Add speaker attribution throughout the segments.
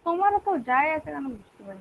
Speaker 1: तुम्हारा तो जाए ऐसे गाना मुश्किल है।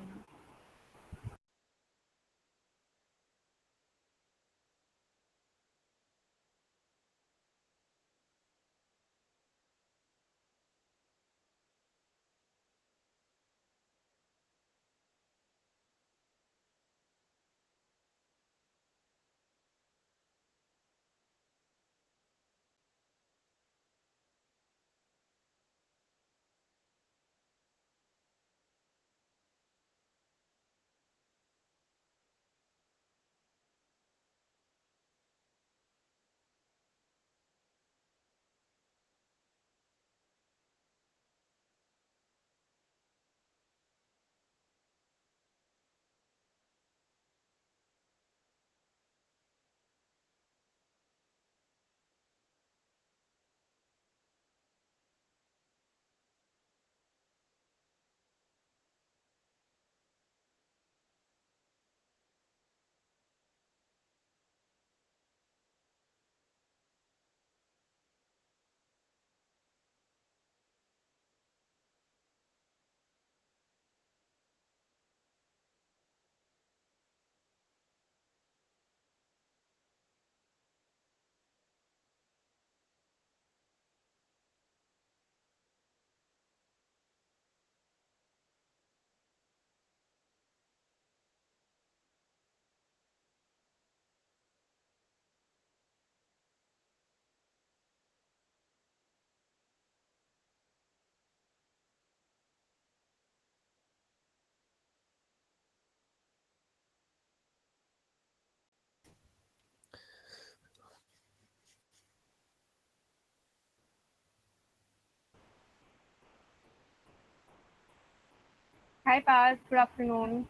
Speaker 1: हाय पास, गुड आफ्टरनून।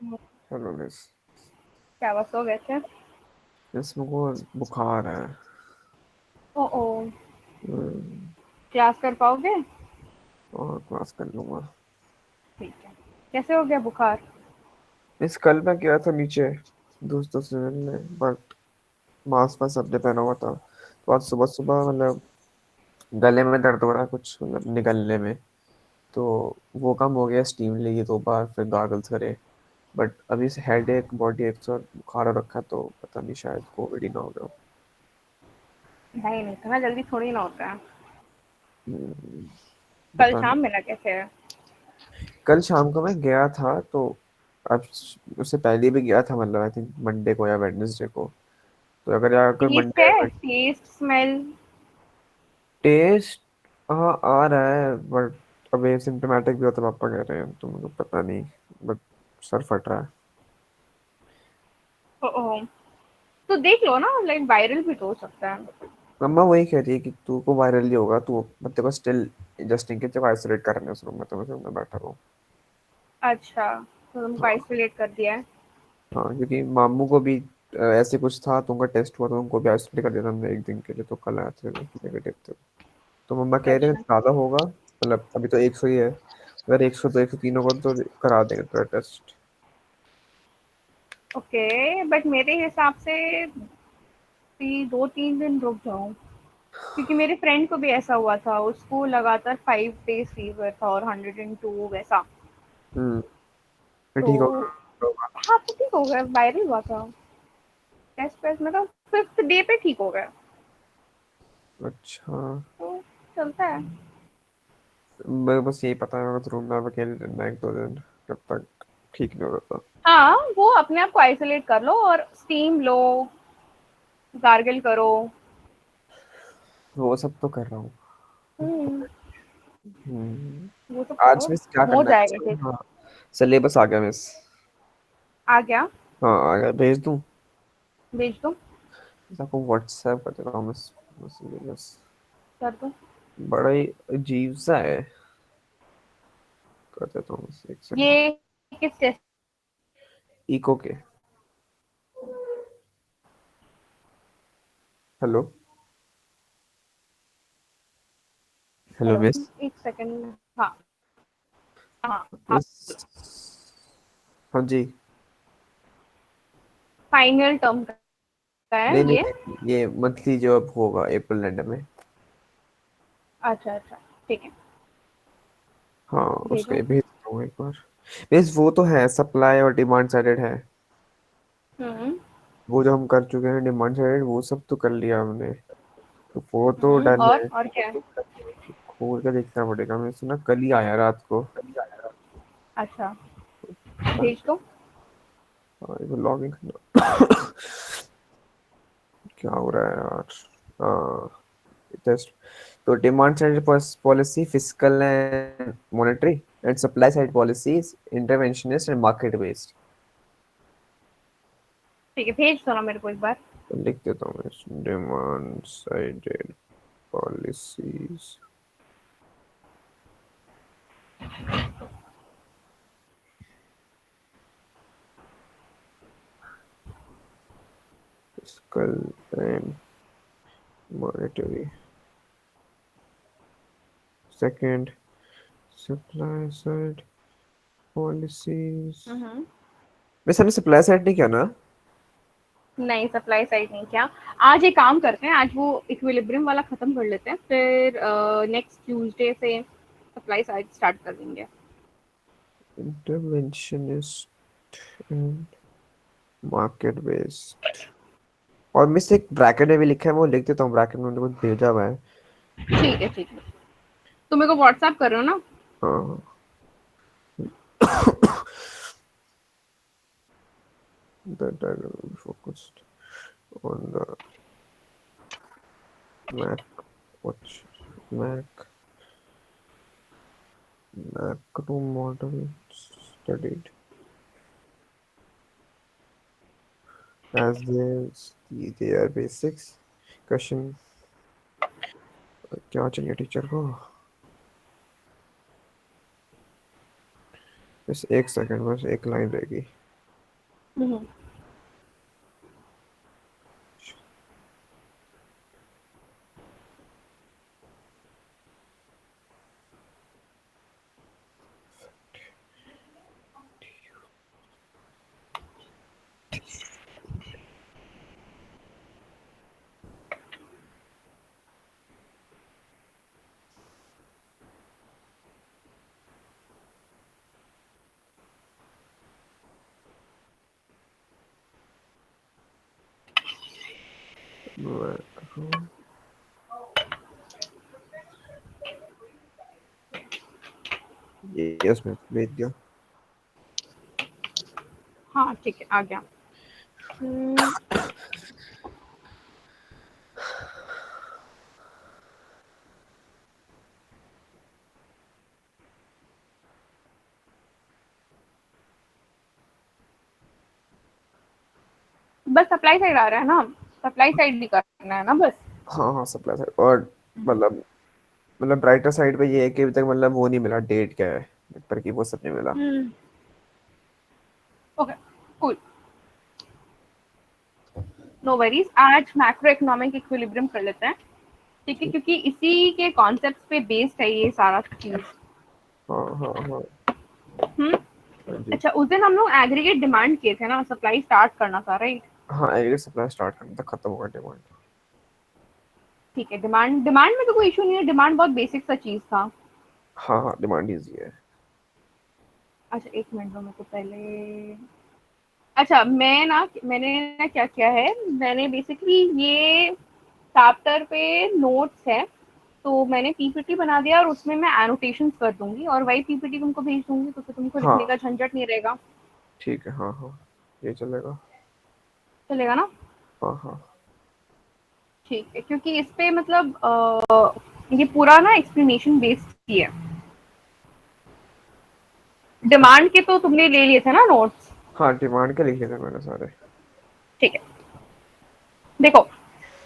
Speaker 2: Hello miss.
Speaker 1: क्या बस हो गए थे?
Speaker 2: मिस मुझको बुखार है।
Speaker 1: ओ ओ।
Speaker 2: हम्म,
Speaker 1: क्लास कर पाओगे?
Speaker 2: और क्लास कर लूंगा।
Speaker 1: ठीक है। कैसे हो गया बुखार?
Speaker 2: मिस कल मैं गया था नीचे दोस्तों से मिलने, बट मास्क वास्क सबने पहना हुआ था, तो आज सुबह सुबह मतलब गले में दर्द हो रहा है कुछ, मतलब निगलने में। तो वो कम हो गया, स्टीम ली 2 बार, फिर गागल्स करे। बट अभी से हेड एक, बॉडी एक, और बुखार हो रखा है, तो पता नहीं शायद कोविड ही ना हो गया हो।
Speaker 1: नहीं नहीं, इतना जल्दी थोड़ी ना होता है।
Speaker 2: हम्म,
Speaker 1: कल
Speaker 2: पता नहीं।
Speaker 1: शाम मिला कैसे?
Speaker 2: कल शाम को मैं गया था, तो अब उससे पहले भी गया था, मतलब आई थिंक मंडे को या वेडनेसडे को। तो अगर यार कोई
Speaker 1: टेस्ट
Speaker 2: मंडे
Speaker 1: है,
Speaker 2: में
Speaker 1: टेस्ट स्मेल।
Speaker 2: टेस्ट, हाँ आ रहा है, बट अब सिम्टोमेटिक भी हो तो पापा कह रहे हैं, तो मुझे पता नहीं। बट सर फट रहा है।
Speaker 1: ओ ओ। तो देख लो ना, लाइक वायरल भी तो हो सकता है।
Speaker 2: मम्मा वही कह रही है कि तू को वायरल ही होगा, तू मतलब को स्टिल जस्ट इन केस जब आइसोलेट कर रहे हैं उस रूम में, तो मैं रूम में बैठा हूँ।
Speaker 1: अच्छा, तो तुमको
Speaker 2: हाँ।
Speaker 1: आइसोलेट कर दिया है।
Speaker 2: हाँ, क्योंकि मामू को भी ऐसे कुछ था, तो उनका टेस्ट हुआ, तो उनको भी आइसोलेट कर दिया था हमने एक दिन के लिए, तो कल आए थे नेगेटिव थे। तो मम्मा कह रहे हैं
Speaker 1: अच्छा।
Speaker 2: ज्यादा होगा, मतलब अभी तो 100 ही है, अगर 100 तो 103 होगा तो करा देंगे थोड़ा टेस्ट।
Speaker 1: ओके, बट मेरे हिसाब से 2-3 दिन रुक जाओ, क्योंकि मेरे फ्रेंड को भी ऐसा हुआ था। उसको लगातार 5 डेज फीवर था और 102 वैसा।
Speaker 2: फिर
Speaker 1: तो
Speaker 2: ठीक होगा।
Speaker 1: हाँ, तो ठीक हो गया, वायरल हुआ था। टेस्ट वेस्ट में तो 5th डे पे ठीक हो गया।
Speaker 2: अच्छा।
Speaker 1: तो चलता है।
Speaker 2: मैं बस यही पता है, मैं रूम में अकेले रहना 1-2 दिन, जब तक ठीक नहीं होता।
Speaker 1: हाँ, वो अपने आप को आइसोलेट कर लो और स्टीम लो, गार्गल करो।
Speaker 2: वो सब तो कर रहा हूँ।
Speaker 1: हम्म।
Speaker 2: हम्म,
Speaker 1: वो सब
Speaker 2: आज
Speaker 1: करो,
Speaker 2: मिस क्या
Speaker 1: हो
Speaker 2: करना है
Speaker 1: जाएगा
Speaker 2: इसको?
Speaker 1: ठीक।
Speaker 2: हाँ, सिलेबस आ गया मिस।
Speaker 1: आ गया?
Speaker 2: हाँ आ गया, भेज दूँ?
Speaker 1: भेज दो।
Speaker 2: बस आपको व्हाट्सएप कर देता हूँ मिस, सिलेबस।
Speaker 1: कर दो।
Speaker 2: बड़ा ही अजीब सा है, कर देता हूँ मिस, एक सेकंड।
Speaker 1: ये किस टेस्ट?
Speaker 2: इको के। हेलो। Hello miss.
Speaker 1: एक सेकंड। हाँ हाँ हाँ।
Speaker 2: मिस। हाँ जी।
Speaker 1: फाइनल टर्म का है
Speaker 2: नहीं नहीं
Speaker 1: ये?
Speaker 2: नहीं, ये मंथली जो अब होगा अप्रैल एंड में।
Speaker 1: अच्छा अच्छा, ठीक है।
Speaker 2: हाँ उसका
Speaker 1: भेजो।
Speaker 2: ये भेज देखता हूँ एक बार। मीन्स वो तो है, सप्लाई और डिमांड साइडेड है।
Speaker 1: हम्म।
Speaker 2: वो जो हम कर चुके हैं डिमांड साइडेड, वो सब तो कर लिया हमने। तो वो तो डन है।
Speaker 1: और क्या है?
Speaker 2: खोल के देखना पड़ेगा, मैं सुना कल ही आया रात को।
Speaker 1: अच्छा,
Speaker 2: पता
Speaker 1: भेज
Speaker 2: नहीं।
Speaker 1: दो।
Speaker 2: हाँ, एक लॉग इन करना। क्या हो रहा है यार? हाँ, टेस्ट। तो demand side policy fiscal and monetary, and supply side policies interventionist and market based.
Speaker 1: ठीक है, भेज दो ना मेरे को एक बार।
Speaker 2: लिख देता हूँ मैं, demand sided policies, fiscal and monetary. Second, supply side policies.
Speaker 1: Hmm.
Speaker 2: वैसे हमने सप्लाई साइड नहीं किया ना?
Speaker 1: नहीं, सप्लाई साइड नहीं किया। आज एक काम करते हैं, आज वो इक्विलिब्रियम वाला खत्म कर लेते हैं, फिर नेक्स्ट ट्यूसडे से सप्लाई साइड स्टार्ट कर देंगे।
Speaker 2: Interventionist and market based. और मिस एक ब्रैकेट में भी लिखा है, वो लिख देता हूँ, ब्रैकेट में उन्होंने कुछ भेजा हुआ है।
Speaker 1: ठीक है, ठीक है। तुम मेरे को व्हाट्सएप कर रहे हो ना?
Speaker 2: हाँ। That I will be focused on the Mac watch, Mac macro model studied as they are basics question। क्या चाहिए टीचर को? बस एक सेकंड, बस एक लाइन रहेगी।
Speaker 1: हम्म।
Speaker 2: Macro, ये उसमें भेज दिया।
Speaker 1: हाँ, ठीक है, आ गया। हम्म, बस सप्लाई साइड आ रहा है ना? सप्लाई साइड भी करना है ना बस?
Speaker 2: हाँ हाँ, सप्लाई साइड। और मतलब ब्राइटर साइड पे ये है कि अभी तक वो नहीं मिला, डेट क्या है पेपर की, वो सब नहीं मिला।
Speaker 1: Hmm. Okay, cool. No worries, आज मैक्रो इकोनॉमिक इक्विलिब्रियम कर लेते हैं। ठीक है, क्योंकि इसी के कॉन्सेप्ट पे बेस्ड है ये सारा चीज।
Speaker 2: हाँ हाँ हाँ।
Speaker 1: हम्म।
Speaker 2: हाँ जी।
Speaker 1: अच्छा, उस दिन हम लोग एग्रीगेट डिमांड किए थे ना, सप्लाई स्टार्ट करना था, राइट?
Speaker 2: हाँ, एग्रीगेट सप्लाई स्टार्ट करने तक खत्म होगा डिमांड।
Speaker 1: ठीक है, डिमांड डिमांड में तो कोई इशू नहीं है, डिमांड बहुत बेसिक सा चीज था।
Speaker 2: हाँ हाँ, डिमांड इजी है।
Speaker 1: अच्छा, एक मिनट दो मेरे को पहले। अच्छा, मैंने ना क्या किया है, मैंने बेसिकली ये चैप्टर पे नोट्स है, तो मैंने पीपीटी बना दिया और उसमें मैं एनोटेशंस कर दूंगी और वही पीपीटी तुमको भेज दूंगी, तो फिर तुमको लिखने
Speaker 2: हाँ
Speaker 1: का झंझट नहीं रहेगा।
Speaker 2: ठीक है, हाँ हाँ, ये चलेगा।
Speaker 1: चलेगा ना?
Speaker 2: हाँ हाँ।
Speaker 1: ठीक है, क्योंकि इस पे मतलब ये पूरा ना एक्सप्लेनेशन बेस्ड ही है। डिमांड के तो तुमने ले लिए थे ना नोट्स?
Speaker 2: हाँ, डिमांड के लिखे थे मैंने सारे।
Speaker 1: ठीक है, देखो,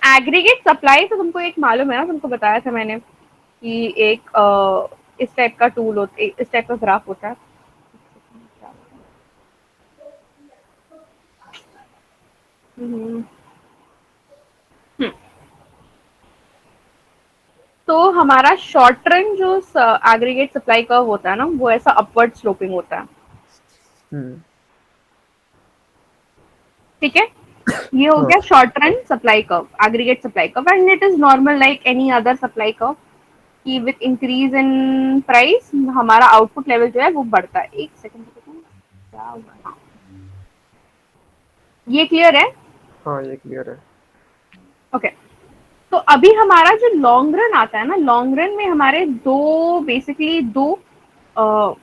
Speaker 1: एग्रीगेट सप्लाई तो तुमको एक मालूम है ना, तुमको बताया था मैंने कि एक इस टाइप का टूल होता है, इस टाइप का ग्राफ होता है। हम्म, हम्म। तो हमारा शॉर्ट रन जो एग्रीगेट सप्लाई कर्व होता है ना, वो ऐसा अपवर्ड स्लोपिंग होता है।
Speaker 2: हम्म।
Speaker 1: ठीक है, ये हो
Speaker 2: हाँ
Speaker 1: गया short run supply curve, aggregate supply curve, and it is normal like any other supply curve. कि विद इंक्रीज इन प्राइस हमारा आउटपुट लेवल जो है वो बढ़ता है। एक सेकंड क्या हुआ? हाँ, ये क्लियर है?
Speaker 2: हाँ ये क्लियर है।
Speaker 1: ओके। तो अभी हमारा जो लॉन्ग रन आता है ना, लॉन्ग रन में हमारे दो बेसिकली अ,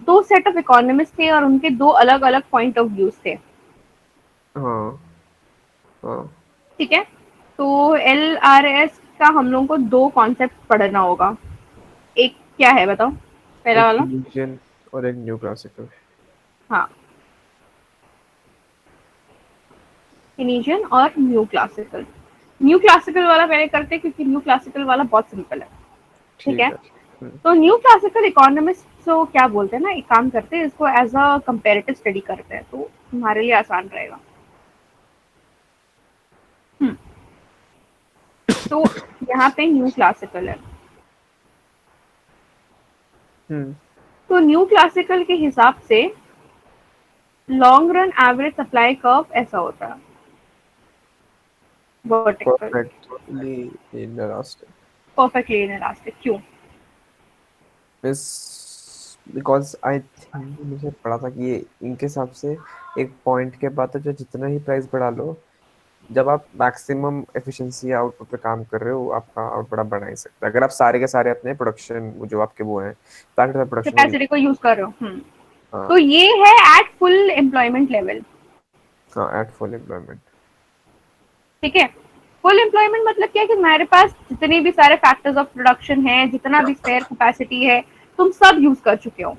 Speaker 1: दो सेट ऑफ इकोनॉमिस्ट थे और उनके दो अलग अलग पॉइंट ऑफ व्यूज थे।
Speaker 2: हाँ हाँ।
Speaker 1: ठीक है। तो एल आर एस का हम लोगों को दो कॉन्सेप्ट पढ़ना होगा। एक क्या है बताओ, पहला
Speaker 2: एक
Speaker 1: वाला?
Speaker 2: केनीजियन और एक न्यू क्लासिकल।
Speaker 1: हाँ, केनीजियन और न्यू क्लासिकल। न्यू क्लासिकल वाला पहले करते हैं क्योंकि न्यू क्लासिकल वाला बहुत सिंपल है। ठीक
Speaker 2: ठीक
Speaker 1: है।
Speaker 2: है।
Speaker 1: तो न्यू क्लासिकल इकोनॉमिस्ट तो क्या बोलते हैं ना, एक काम करते हैं इसको एज अ कंपेरेटिव स्टडी करते हैं तो हमारे लिए आसान रहेगा। हम्म, तो यहाँ पे न्यू क्लासिकल है।
Speaker 2: हम्म।
Speaker 1: तो न्यू क्लासिकल के हिसाब से long run average supply curve ऐसा होता है, vertical,
Speaker 2: perfectly inelastic.
Speaker 1: Perfectly inelastic. क्यों?
Speaker 2: इस बिकॉज आई थिंक मुझे पढ़ा था कि ये इनके हिसाब से एक पॉइंट के बाद तो जो जितना ही प्राइस बढ़ा लो, जब आप मैक्सिमम एफिशिएंसी आउटपुट पे काम कर रहे हो आपका आउटपुट बड़ा बढ़ा ही सकता है अगर आप सारे के सारे अपने प्रोडक्शन जो आपके वो हैं ताकि प्रोडक्शन को।
Speaker 1: कैपेसिटी को यूज कर रहे हो। तो
Speaker 2: हाँ।
Speaker 1: ये है एट फुल एम्प्लॉयमेंट लेवल।
Speaker 2: हाँ एट फुल एम्प्लॉयमेंट।
Speaker 1: ठीक है। फुल एम्प्लॉयमेंट मतलब क्या है कि हमारे पास जितने भी सारे फैक्टर्स ऑफ प्रोडक्शन है, जितना भी स्पेयर कैपेसिटी है, तुम सब यूज कर चुके हो।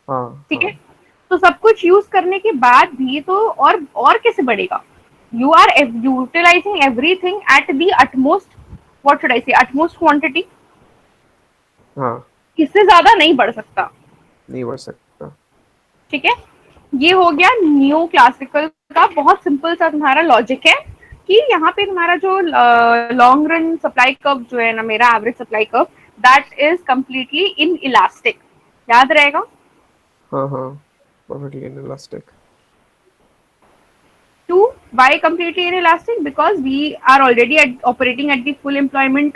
Speaker 2: हाँ
Speaker 1: ठीक है।
Speaker 2: हाँ
Speaker 1: तो सब कुछ यूज करने के बाद भी तो और कैसे बढ़ेगा? You are utilising everything at the utmost, what should I say, utmost quantity.
Speaker 2: हाँ।
Speaker 1: इससे ज्यादा नहीं बढ़ सकता।
Speaker 2: नहीं बढ़ सकता।
Speaker 1: ठीक है। ये हो गया न्यू क्लासिकल का बहुत सिंपल सा तुम्हारा लॉजिक है कि यहाँ पे तुम्हारा जो लॉन्ग रन सप्लाई कर्व जो है ना, मेरा average supply curve, that is completely in elastic. याद रहेगा?
Speaker 2: हाँ हाँ perfectly inelastic.
Speaker 1: Two, why completely inelastic? Because we are already operating at the full employment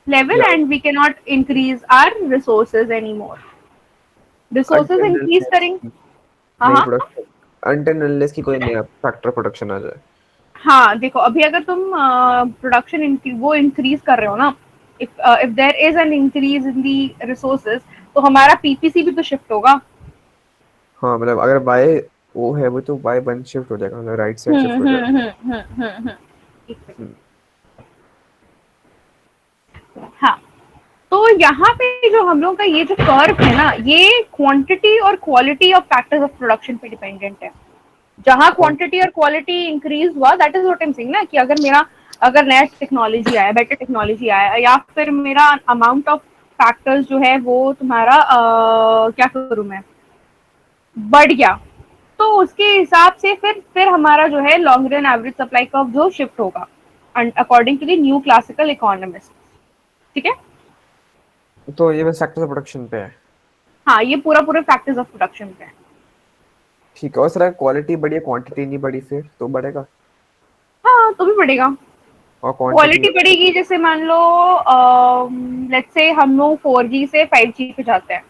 Speaker 1: level
Speaker 2: या
Speaker 1: and we cannot increase our resources anymore. Resources
Speaker 2: until
Speaker 1: increase
Speaker 2: unless
Speaker 1: करेंगे।
Speaker 2: की
Speaker 1: हाँ
Speaker 2: नई
Speaker 1: हाँ।
Speaker 2: प्रोडक्शन, until unless की कोई नया फैक्टर प्रोडक्शन आ जाए।
Speaker 1: हाँ देखो, अभी अगर तुम प्रोडक्शन वो इंक्रीज कर रहे हो ना, if there is an increase in the resources, तो हमारा पीपीसी भी तो शिफ्ट होगा।
Speaker 2: हाँ मतलब अगर बाय वो है वो तो बाय वन शिफ्ट हो जाएगा मतलब राइट साइड शिफ्ट हो जाएगा।
Speaker 1: हम्म। एक
Speaker 2: हम्म।
Speaker 1: सेकंड। हाँ। तो यहाँ पे जो हम लोग का ये जो कर्व है ना, ये क्वांटिटी और quality of factors of production पे डिपेंडेंट है। जहाँ
Speaker 2: कौन।
Speaker 1: क्वांटिटी और क्वालिटी इंक्रीज हुआ, that is what I am saying ना, कि अगर नया टेक्नोलॉजी आया, बेटर टेक्नोलॉजी आया, या फिर मेरा अमाउंट ऑफ फैक्टर्स जो है वो तुम्हारा क्या करूँ मैं, बढ़ गया, तो उसके हिसाब से फिर हमारा जो है long run average supply curve जो शिफ्ट होगा according to the new classical economist. ठीक है।
Speaker 2: तो ये बस सेक्टर प्रोडक्शन पे है।
Speaker 1: हाँ, ये पूरा पूरे फैक्टर्स ऑफ प्रोडक्शन पे है।
Speaker 2: ठीक है और सर क्वालिटी बढ़ी है क्वांटिटी नहीं बढ़ी फिर तो बढ़ेगा।
Speaker 1: हाँ, तो भी बढ़ेगा।
Speaker 2: और क्वांटिटी।
Speaker 1: क्वालिटी बढ़ेगी, जैसे मान लो लेट्स से हम लोग 4G से 5G पे जाते हैं।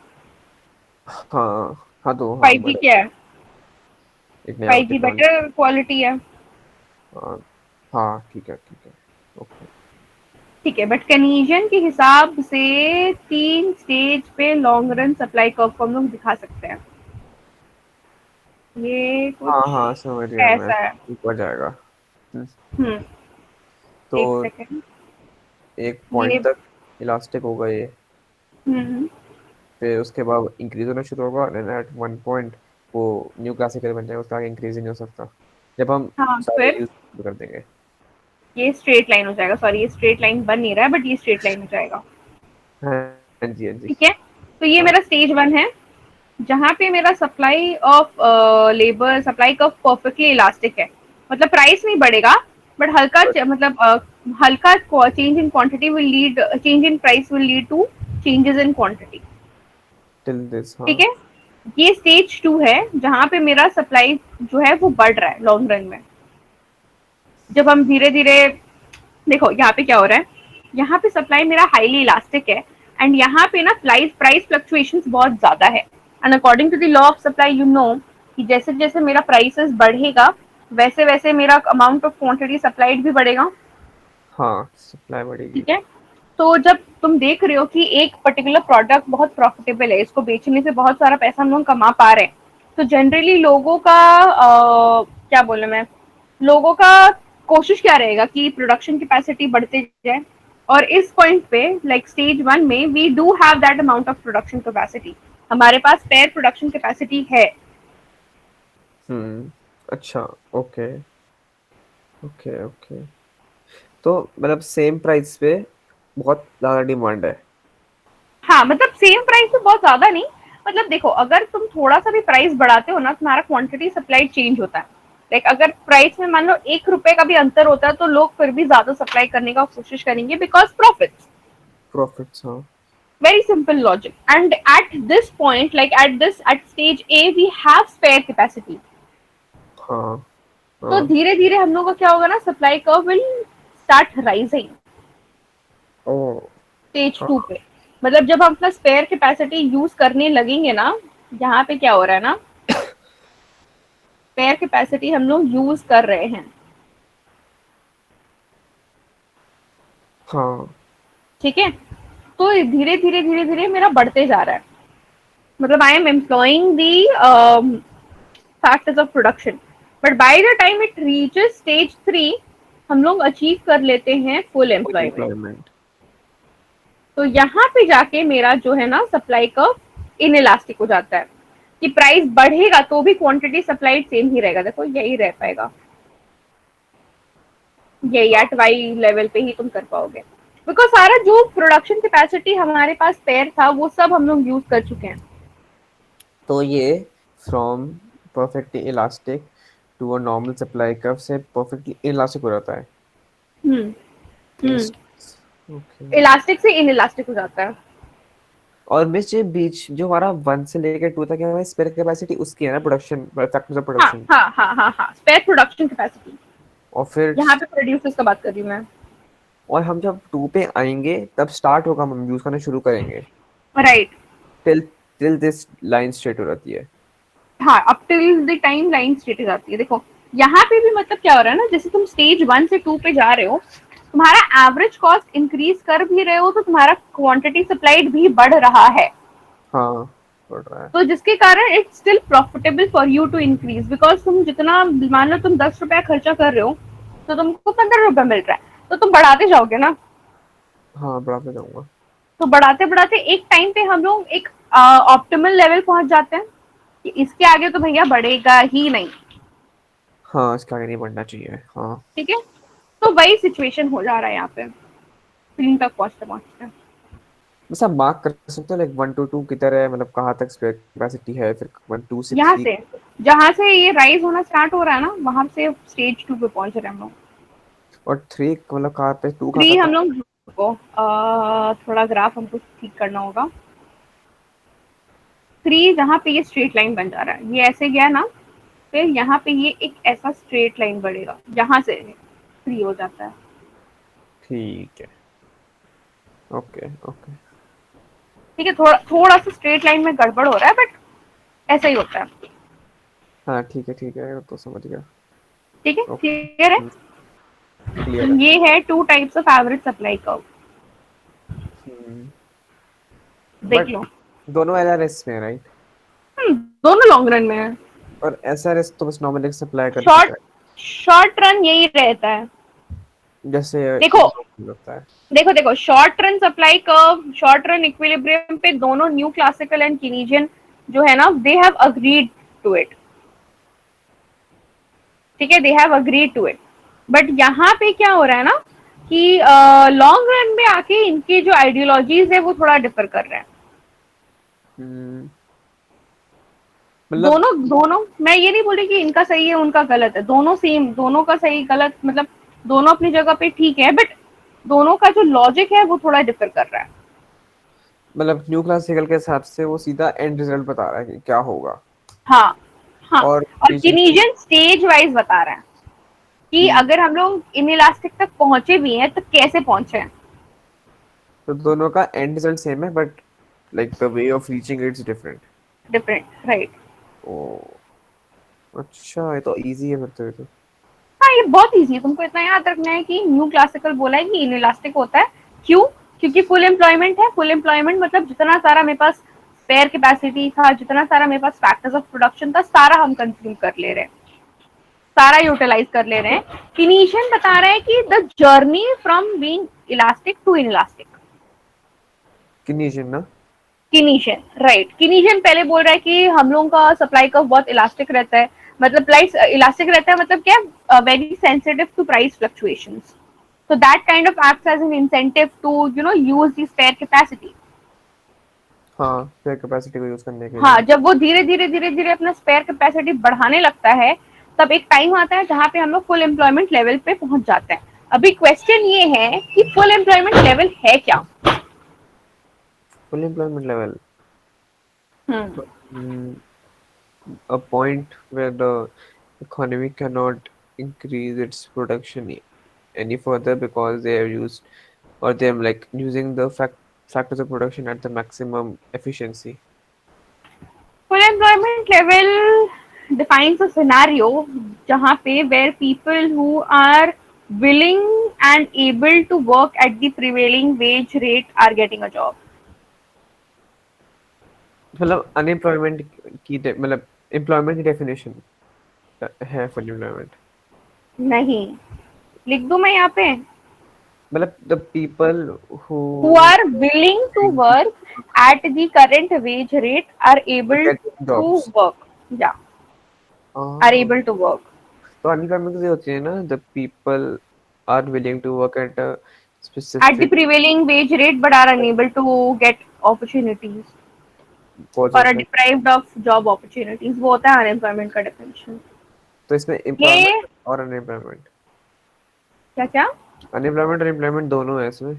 Speaker 2: हाँ हाँ तो हाँ
Speaker 1: 5G
Speaker 2: बढ़े।
Speaker 1: क्या है?
Speaker 2: एक नया
Speaker 1: 5G
Speaker 2: टेक्नोलॉजी।
Speaker 1: बेटर क्वालिटी है।
Speaker 2: हाँ हाँ ठीक है। ओके।
Speaker 1: ठीक है, बट कैनिजियन के हिसाब से 3 स्टेज पे लॉन्ग रन सप्लाई कर्व को हम लोग दिखा सकते हैं। ये
Speaker 2: हाँ
Speaker 1: कुछ
Speaker 2: हाँ समझ गया मैं।
Speaker 1: ऐसा है।
Speaker 2: ऊपर जाएगा। हम्म।
Speaker 1: हम्म।
Speaker 2: तो
Speaker 1: एक सेकेंड।
Speaker 2: एक
Speaker 1: ये
Speaker 2: पॉइंट तक इलास्टिक होगा ये।
Speaker 1: हम्म।
Speaker 2: फिर उसके बाद इंक्रीज होना शुरू होगा एंड एट वन पॉइंट वो न्यू क्लासिकल बन जाएगा उसका आगे इंक्रीज ही नहीं हो सकता जब हम
Speaker 1: हाँ,
Speaker 2: सारे
Speaker 1: फिर
Speaker 2: यूज कर देंगे।
Speaker 1: ये स्ट्रेट लाइन हो जाएगा। सॉरी, ये स्ट्रेट लाइन बन नहीं रहा है, बट ये स्ट्रेट लाइन हो जाएगा।
Speaker 2: हाँ जी हाँ जी।
Speaker 1: ठीक है। तो ये
Speaker 2: हाँ
Speaker 1: मेरा स्टेज 1 है, जहाँ पे मेरा supply of labour supply curve perfectly elastic है। मतलब प्राइस नहीं बढ़ेगा, बट हल्का change in quantity will lead, change in price will lead to changes in quantity.
Speaker 2: Till this हाँ।
Speaker 1: ठीक है। ये स्टेज 2 है, जहाँ पे मेरा सप्लाई जो है वो बढ़ रहा है लॉन्ग रन में। जब हम धीरे धीरे, देखो यहाँ पे क्या हो रहा है, यहाँ पे सप्लाई मेरा हाईली इलास्टिक है, एंड यहाँ पे ना प्राइस प्राइस फ्लक्चुएशंस बहुत ज्यादा है, and according to the law of supply you know कि जैसे जैसे मेरा प्राइसेस बढ़ेगा वैसे वैसे मेरा अमाउंट ऑफ क्वांटिटी सप्लाइड भी बढ़ेगा।
Speaker 2: हाँ, सप्लाई बढ़ेगी।
Speaker 1: ठीक है, तो जब तुम देख रहे हो कि एक पर्टिकुलर प्रोडक्ट बहुत प्रॉफिटेबल है, इसको बेचने से बहुत सारा पैसा हम लोग कमा पा रहे हैं, तो जनरली लोगों का क्या बोले मैं, लोगों का कोशिश क्या रहेगा कि प्रोडक्शन कैपेसिटी बढ़ते जाए। और इस पॉइंट पे लाइक स्टेज 1 में we do have that amount of production capacity, हमारे पास पेयर प्रोडक्शन कैपेसिटी है।
Speaker 2: अच्छा। Okay, okay, okay. तो मतलब सेम प्राइस पे बहुत ज्यादा डिमांड है।
Speaker 1: हाँ मतलब सेम प्राइस तो बहुत ज्यादा नहीं, मतलब देखो अगर तुम थोड़ा सा भी प्राइस बढ़ाते हो ना तुम्हारा क्वांटिटी सप्लाई चेंज होता है। लाइक अगर प्राइस में मान लो 1 रुपए का भी अंतर होता है तो लोग फिर भी ज्यादा सप्लाई करने का कोशिश करेंगे बिकॉज प्रॉफिट्स।
Speaker 2: प्रॉफिट्स, हाँ।
Speaker 1: Very simple logic. And at this point, like at stage A, we have spare capacity.
Speaker 2: हाँ,
Speaker 1: तो
Speaker 2: हाँ।
Speaker 1: धीरे धीरे हम लोग का क्या होगा ना, supply curve will start rising
Speaker 2: ओ।
Speaker 1: स्टेज
Speaker 2: हाँ,
Speaker 1: 2 पे। मतलब जब हम अपना स्पेयर कैपेसिटी यूज करने लगेंगे ना, यहाँ पे क्या हो रहा है ना, स्पेयर कैपेसिटी हम लोग यूज कर रहे हैं।
Speaker 2: हाँ।
Speaker 1: ठीक है, तो धीरे धीरे धीरे धीरे मेरा बढ़ते जा रहा है, मतलब I am employing the factors of production, but by the time it reaches stage 3 हम लोग अचीव कर लेते हैं फुल
Speaker 2: फुल
Speaker 1: एम्प्लॉयमेंट।
Speaker 2: एम्प्लॉयमेंट।
Speaker 1: तो यहाँ पे जाके मेरा जो है ना सप्लाई कर्व इनइलास्टिक हो जाता है, कि प्राइस बढ़ेगा तो भी क्वांटिटी सप्लाई सेम ही रहेगा, देखो यही रह पाएगा, यही एट वाई लेवल पे ही तुम कर पाओगे, बिकॉज सारा जो प्रोडक्शन कैपेसिटी हमारे पास पेयर था वो सब हम लोग यूज कर चुके हैं।
Speaker 2: तो ये from perfectly elastic to a normal supply curve से परफेक्टली इलास्टिक हो जाता है।
Speaker 1: Hmm hmm
Speaker 2: okay.
Speaker 1: इलास्टिक से इनइलास्टिक हो जाता है।
Speaker 2: और मिस ये बीच जो हमारा 1 से लेकर 2 तक है, हमारी स्पेयर कैपेसिटी उसकी है ना, प्रोडक्शन फैक्टर्स ऑफ
Speaker 1: हाँ
Speaker 2: प्रोडक्शन।
Speaker 1: हाँ हाँ हाँ हाँ, स्पेयर प्रोडक्शन कैपेसिटी,
Speaker 2: और फिर
Speaker 1: यहाँ पे प्रोड्यूसर्स का बात कर रही हूँ मैं।
Speaker 2: और हम जब 2 पे आएंगे तब स्टार्ट होगा, हम यूज करना शुरू करेंगे।
Speaker 1: Right.
Speaker 2: Till till this line straight हो जाती है।
Speaker 1: हाँ up till the time line state जाती है। देखो यहाँ पे भी मतलब क्या हो रहा है ना, जैसे तुम स्टेज 1 से 2 पे जा रहे हो, तुम्हारा एवरेज कॉस्ट इंक्रीज कर भी रहे हो तो तुम्हारा क्वांटिटी सप्लाइड भी बढ़ रहा है,
Speaker 2: हाँ, बढ़ रहा है।
Speaker 1: तो जिसके कारण it's still profitable for you to increase, because तुम जितना मान लो तुम 10 रुपया खर्चा कर रहे हो तो तुमको 15 रुपया मिल रहा है, तो तुम बढ़ाते जाओगे ना।
Speaker 2: हाँ, बढ़ाते जाऊंगा।
Speaker 1: तो बढ़ाते बढ़ाते एक टाइम पे हम लोग एक ऑप्टिमल लेवल पहुंच जाते हैं कि इसके आगे तो भैया बढ़ेगा ही नहीं।
Speaker 2: हाँ, इसका आगे नहीं बढ़ना चाहिए, हाँ।
Speaker 1: ठीक है, तो वही सिचुएशन हो जा रहा है यहाँ पे 3 तक पहुंचते पहुंचते।
Speaker 2: बस आप मार्क कर सकते हो लाइक 1 to 2 किधर है, मतलब कहाँ तक स्पेयर कैपेसिटी है, फिर 1 to 6
Speaker 1: यहाँ
Speaker 2: की।
Speaker 1: से जहां से ये राइज होना स्टार्ट हो रहा है ना वहां से स्टेज 2 पे पहुंच रहे हैं हम लोग।
Speaker 2: और 3 मतलब कहाँ पे, 2 कहाँ
Speaker 1: 3 हम
Speaker 2: पे।
Speaker 1: लोग को थोड़ा ग्राफ हमको ठीक करना होगा। 3 जहाँ पे ये स्ट्रेट लाइन बन जा रहा है, ये ऐसे गया ना, फिर यहाँ पे ये एक ऐसा स्ट्रेट लाइन बढ़ेगा, यहाँ से 3 हो जाता है।
Speaker 2: ठीक है। Okay, okay.
Speaker 1: ठीक है, थोड़ा थोड़ा सा स्ट्रेट लाइन में गड़बड़ हो रहा है बट ऐसा ही होता है।
Speaker 2: हाँ, ठीक है, ठीक है, तो समझ गया।
Speaker 1: ठीक है,
Speaker 2: ओके।
Speaker 1: क्लियर है।
Speaker 2: क्लियर है।
Speaker 1: ये है 2 types of average supply curve, देख
Speaker 2: बट
Speaker 1: लो।
Speaker 2: दोनों एलआरएस में, राइट।
Speaker 1: दोनों लॉन्ग रन में है।
Speaker 2: और एसआरएस तो बस नॉर्मल सप्लाई कर
Speaker 1: शॉर्ट
Speaker 2: सकता है।
Speaker 1: शॉर्ट रन यही रहता है।
Speaker 2: जैसे
Speaker 1: देखो
Speaker 2: लगता है।
Speaker 1: देखो देखो short run supply curve, short run equilibrium पे दोनों न्यू क्लासिकल एंड कीनीजियन जो है ना they have agreed to it. ठीक है, they have agreed to it, but यहाँ पे क्या हो रहा है ना कि लॉन्ग रन में आके इनके जो आइडियोलॉजीज है वो थोड़ा डिफर कर रहे हैं।
Speaker 2: हम्म, मतलब
Speaker 1: दोनों दोनों मैं ये नहीं बोल रही कि इनका सही है उनका गलत है, दोनों सेम, दोनों का सही गलत मतलब दोनों अपनी जगह पे ठीक है, बट दोनों का जो लॉजिक है वो थोड़ा डिफर कर रहा है।
Speaker 2: न्यू क्लासिकल के हिसाब से वो सीधा एंड रिजल्ट बता रहा है कि क्या होगा।
Speaker 1: हाँ हाँ,
Speaker 2: और
Speaker 1: और
Speaker 2: रीजन
Speaker 1: किनीजियन स्टेज वाइज बता रहा है कि
Speaker 2: की।
Speaker 1: अगर हम लोग इनइलास्टिक तक पहुंचे भी हैं तो कैसे पहुंचे हैं।
Speaker 2: तो दोनों का एंड रिजल्ट सेम है, but like the way of reaching it's different.
Speaker 1: Different, right.
Speaker 2: ओ, अच्छा, ये तो इजी है फिर तो, ये तो।
Speaker 1: हाँ, ये बहुत ईज़ी है, तुमको इतना याद रखना है कि न्यू क्लासिकल बोला है कि इनइलास्टिक होता है। क्यों? क्योंकि फुल एम्प्लॉयमेंट है। फुल एम्प्लॉयमेंट मतलब जितना सारा मेरे पास स्पेयर कैपेसिटी था, जितना सारा मेरे पास फैक्टर्स ऑफ प्रोडक्शन था, सारा हम कंज्यूम कर ले रहे हैं, सारा यूटिलाइज कर ले रहे हैं। किनीशियन बता रहे हैं कि the journey from being elastic to inelastic.
Speaker 2: Keynesian ना?
Speaker 1: Keynesian, right. किनीशियन पहले बोल रहा है कि हम लोगों का सप्लाई कर्व बहुत इलास्टिक रहता है। मतलब प्राइस इलास्टिक रहता है मतलब क्या, very sensitive to price fluctuations. So that kind of acts as an incentive to, use the spare capacity.
Speaker 2: हाँ, फिर कैपेसिटी को यूज करने के लिए।
Speaker 1: हाँ, जब वो धीरे धीरे अपना स्पेयर कैपेसिटी बढ़ाने लगता है, तब एक टाइम आता है जहाँ पे हम लोग फुल एम्प्लॉयमेंट लेवल पे पहुंच जाते हैं। अभी क्वेश्चन ये है कि फुल एम्प्लॉयमेंट लेवल है क्या?
Speaker 2: Full employment level,
Speaker 1: hmm.
Speaker 2: a point where the economy cannot increase its production any further because they are used, or they're like using the factors of production at the maximum efficiency.
Speaker 1: Full employment level defines a scenario जहाँ पे where people who are willing and able to work at the prevailing wage rate are getting a job.
Speaker 2: मतलब unemployment की मतलब employment की definition है full employment.
Speaker 1: नहीं, लिख दूं मैं यहाँ पे?
Speaker 2: मतलब the people who
Speaker 1: who are willing to work at the current wage rate are able
Speaker 2: get
Speaker 1: to
Speaker 2: jobs.
Speaker 1: work. Yeah, are able to work
Speaker 2: तो अनएम्प्लॉयमेंट से होती है ना, the people are willing to work at a
Speaker 1: at the
Speaker 2: specific
Speaker 1: prevailing wage rate but are unable to get opportunities
Speaker 2: cause
Speaker 1: or are
Speaker 2: off like.
Speaker 1: deprived of job opportunities. वो होता है unemployment का definition.
Speaker 2: तो इसमें
Speaker 1: ये
Speaker 2: employment और unemployment,
Speaker 1: क्या क्या?
Speaker 2: अनएम्प्लॉयमेंट और एम्प्लॉयमेंट दोनों है इसमें,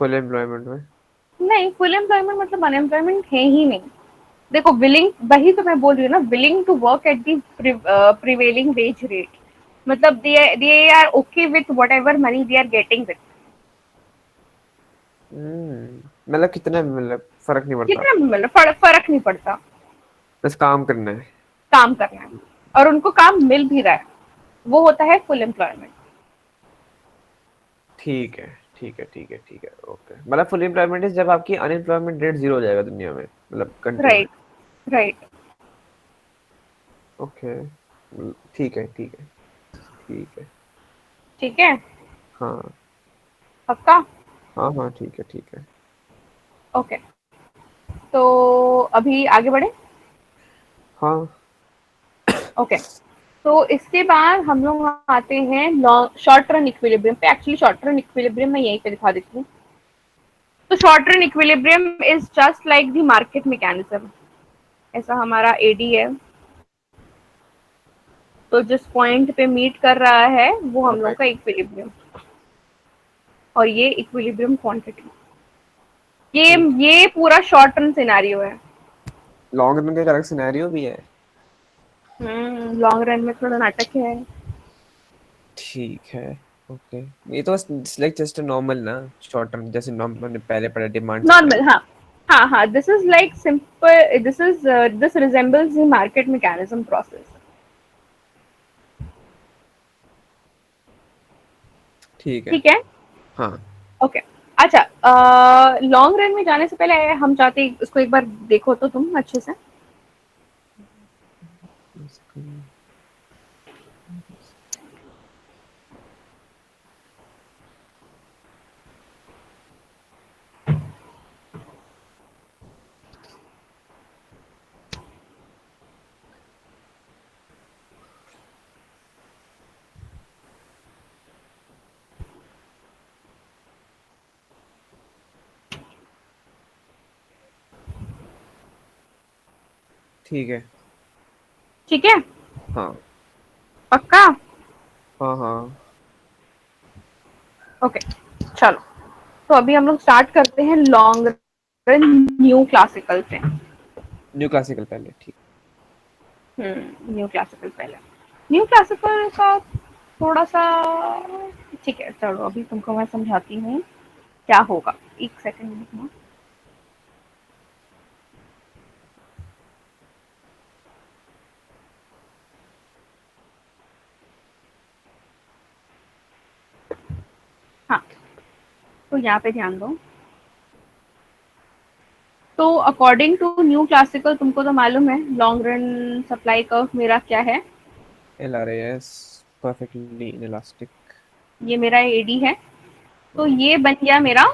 Speaker 2: फुल एम्प्लॉयमेंट में।
Speaker 1: नहीं, फुल एम्प्लॉयमेंट मतलब अनएम्प्लॉयमेंट है ही नहीं। देखो, विलिंग, वही तो मैं बोल रही हूँ ना, willing to work at the prevailing wage rate, मतलब they are okay with whatever money they are getting with.
Speaker 2: मतलब कितना भी, मतलब फर्क नहीं पड़ता,
Speaker 1: कितना भी मतलब फर्क नहीं पड़ता,
Speaker 2: बस काम करना है।
Speaker 1: काम करना है और उनको काम मिल भी रहा है, वो होता है फुल एम्प्लॉयमेंट।
Speaker 2: ठीक है, ठीक है, ठीक है, ठीक है, ओके। मतलब फुल एम्प्लॉयमेंट इज जब आपकी अनएम्प्लॉयमेंट रेट जीरो हो जाएगा दुनिया में, मतलब कंट्री में।
Speaker 1: Right, right.
Speaker 2: ओके, ठीक है, ठीक है, ठीक है।
Speaker 1: ठीक है,
Speaker 2: हाँ,
Speaker 1: पक्का?
Speaker 2: हाँ, हाँ, ठीक है, ठीक है।
Speaker 1: ओके, तो अभी आगे बढ़े।
Speaker 2: हाँ,
Speaker 1: ओके, तो इसके बाद हम लोग आते हैं लॉन्ग शॉर्ट रन इक्विलिब्रियम पे। एक्चुअली शॉर्ट रन इक्विलिब्रियम मैं यहीं पे दिखा देती हूँ। तो short run equilibrium is just like the market mechanism. ऐसा हमारा एडी है, तो जिस पॉइंट पे मीट कर रहा है वो हम लोगों
Speaker 2: ऑलराइट।
Speaker 1: का इक्विलिब्रियम, और ये इक्विलिब्रियम क्वांटिटी। ये
Speaker 2: ठीक।
Speaker 1: ये पूरा शॉर्ट रन सिनेरियो है।
Speaker 2: लॉन्ग रन का एक अलग सिनेरियो भी है।
Speaker 1: लॉन्ग रन में थोड़ा नाटक है।
Speaker 2: ठीक है, ओके। ये तो बस लाइक जस्ट नॉर्मल ना, शॉर्ट टर्म जैसे मैंने पहले पढ़ा, डिमांड सप्लाई।
Speaker 1: नॉर्मल, हाँ। हाँ हाँ, this is like simple, this resembles the market mechanism process.
Speaker 2: ठीक है।
Speaker 1: ठीक है,
Speaker 2: हाँ।
Speaker 1: ओके। अच्छा, लॉन्ग रन में जाने से पहले हम चाहते हैं इसको एक बार देखो तो तुम अच्छे से।
Speaker 2: ठीक है।
Speaker 1: ठीक है,
Speaker 2: हाँ,
Speaker 1: पक्का?
Speaker 2: हाँ, हाँ।
Speaker 1: ओके, चलो। तो अभी हम लोग स्टार्ट करते हैं लॉन्ग रन न्यू क्लासिकल से।
Speaker 2: न्यू क्लासिकल पहले, ठीक।
Speaker 1: न्यू क्लासिकल पहले। न्यू क्लासिकल का थोड़ा सा, ठीक है, चलो अभी तुमको मैं समझाती हूँ। क्या होगा, एक सेकंड देखना। हाँ, तो यहाँ पे ध्यान दो। तो अकॉर्डिंग टू न्यू क्लासिकल, तुमको तो मालूम है लॉन्ग रन सप्लाई कर्व मेरा क्या है।
Speaker 2: LRAS perfectly inelastic.
Speaker 1: ये मेरा एडी है, तो ये बन गया मेरा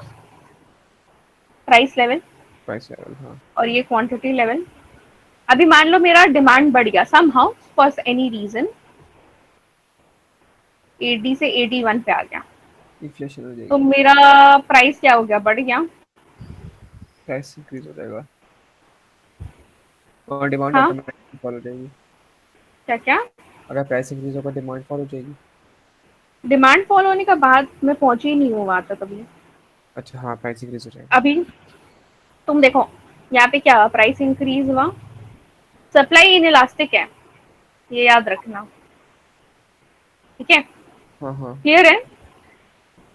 Speaker 1: प्राइस लेवल
Speaker 2: प्राइस लेवल, हाँ।
Speaker 1: और ये क्वांटिटी लेवल। अभी मान लो मेरा डिमांड बढ़ गया somehow for any reason, AD से एडी वन पे आ गया,
Speaker 2: इन्फ्लेशन हो
Speaker 1: तो
Speaker 2: जाएगी।
Speaker 1: मेरा प्राइस क्या हो गया, बढ़ गया।
Speaker 2: प्राइस इंक्रीज हो जाएगा और डिमांड
Speaker 1: हाँ,
Speaker 2: ऑटोमेटिकली फॉलो हो जाएगी।
Speaker 1: क्या क्या।
Speaker 2: अगर प्राइस इंक्रीज होगा डिमांड फॉलो हो जाएगी।
Speaker 1: डिमांड फॉल होने का बाद मैं पहुंची ही नहीं हूँ वहां तक अभी।
Speaker 2: अच्छा हाँ, प्राइस इंक्रीज हो जाएगा।
Speaker 1: अभी तुम देखो, यहाँ पे क्या प्राइस इंक्रीज हुआ, सप्लाई इन इलास्टिक है, ये याद रखना, ठीक है,
Speaker 2: हाँ हाँ।
Speaker 1: क्लियर है।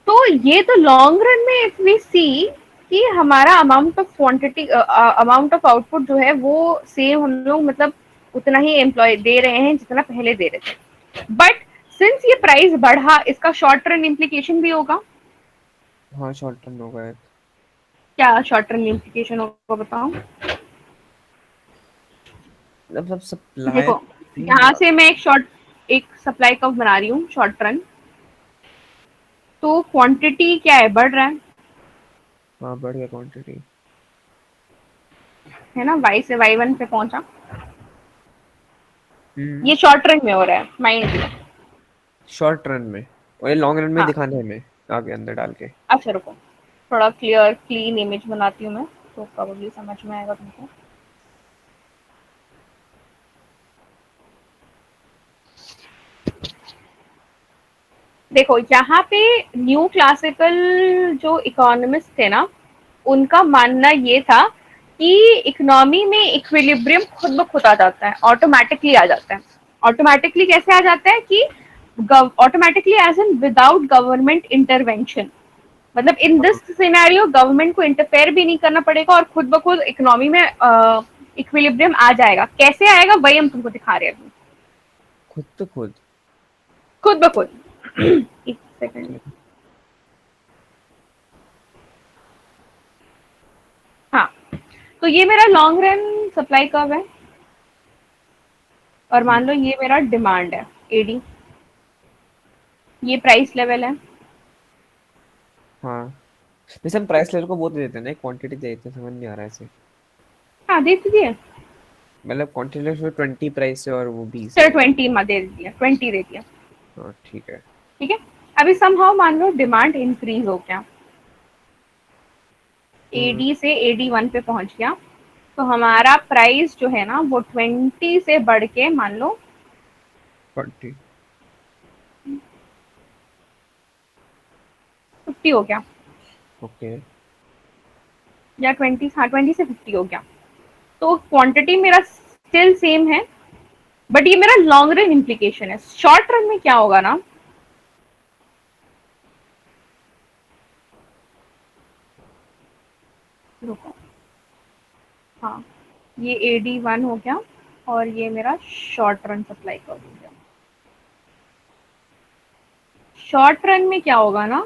Speaker 1: तो ये तो लॉन्ग रन में इफ वी सी कि हमारा amount of quantity, amount of output जो है वो सेम हम लोग मतलब उतना ही एम्प्लॉय दे रहे हैं जितना पहले दे रहे थे, बट सिंस ये प्राइस बढ़ा इसका शॉर्ट रन इम्प्लीकेशन भी होगा।
Speaker 2: हाँ, शॉर्ट टर्म होगा एक।
Speaker 1: क्या शॉर्ट रन इम्प्लीकेशन होगा बताओ।
Speaker 2: मतलब सप्लाई
Speaker 1: देखो,
Speaker 2: नहीं
Speaker 1: यहाँ
Speaker 2: बढ़ा।
Speaker 1: से मैं एक सप्लाई कर्व बना रही हूँ शॉर्ट रन, तो क्वांटिटी क्या है, बढ़ रहा
Speaker 2: हाँ, बढ़ गया क्वांटिटी।
Speaker 1: है ना, वाई से वाई वन पे पहुंचा।
Speaker 2: हम्म।
Speaker 1: ये शॉर्ट रन में हो रहा है माइंड यू।
Speaker 2: शॉर्ट रन में, और ये लॉन्ग रन में
Speaker 1: हाँ,
Speaker 2: दिखाना है हमें आगे अंदर डाल के।
Speaker 1: अच्छा रुको, थोड़ा क्लियर क्लीन इमेज बनाती हूँ मैं, तो प्रोबेबली समझ में आएगा तुमको। देखो यहाँ पे न्यू क्लासिकल जो इकोनॉमिस्ट थे ना, उनका मानना ये था कि इकोनॉमी में इक्विलिब्रियम खुद ब खुद आ जाता है, ऑटोमेटिकली आ जाता है। ऑटोमेटिकली कैसे आ जाता है कि automatically as in without government intervention, मतलब इन दिस
Speaker 2: हाँ,
Speaker 1: सिनेरियो गवर्नमेंट को इंटरफेयर भी नहीं करना पड़ेगा और खुद ब खुद इकोनॉमी में इक्विलिब्रियम आ जाएगा। कैसे आएगा वही हम तुमको दिखा रहे हैं अभी,
Speaker 2: खुद तो खुद।
Speaker 1: खुद ब खुद। एक सेकंड।
Speaker 2: ठीक है।
Speaker 1: हाँ, तो ये मेरा लॉन्ग रन सप्लाई कर्व है और
Speaker 2: हम्म,
Speaker 1: मान लो ये मेरा डिमांड है, एडी, ये प्राइस लेवल है।
Speaker 2: हाँ। जैसे हम प्राइस लेवल को वो दे देते हैं ना, क्वांटिटी दे देते हैं, समझ नहीं आ रहा है ऐसे।
Speaker 1: हाँ दे दीजिए,
Speaker 2: मतलब क्वांटिटी लेवल 20 प्राइस है और वो 20
Speaker 1: चलो
Speaker 2: है।
Speaker 1: 20 में दे दिया, 20 दे दिया,
Speaker 2: हाँ ठीक है।
Speaker 1: ठीक है। अभी समहाउ मान लो डिमांड इंक्रीज हो गया,
Speaker 2: हम्म।
Speaker 1: एडी से एडी वन पे पहुंच गया, तो हमारा प्राइस जो है ना वो 20 से बढ़ के मान लो
Speaker 2: 40।
Speaker 1: 50 हो गया,
Speaker 2: ओके।
Speaker 1: या 20, हाँ 20 से 50 हो गया। तो क्वांटिटी मेरा स्टिल सेम है, बट ये मेरा लॉन्ग रन इम्प्लीकेशन है। शॉर्ट रन में क्या होगा ना, रुको, हाँ, ये एडी वन हो गया और ये मेरा शॉर्ट रन सप्लाई का हो गया। शॉर्ट रन में क्या होगा ना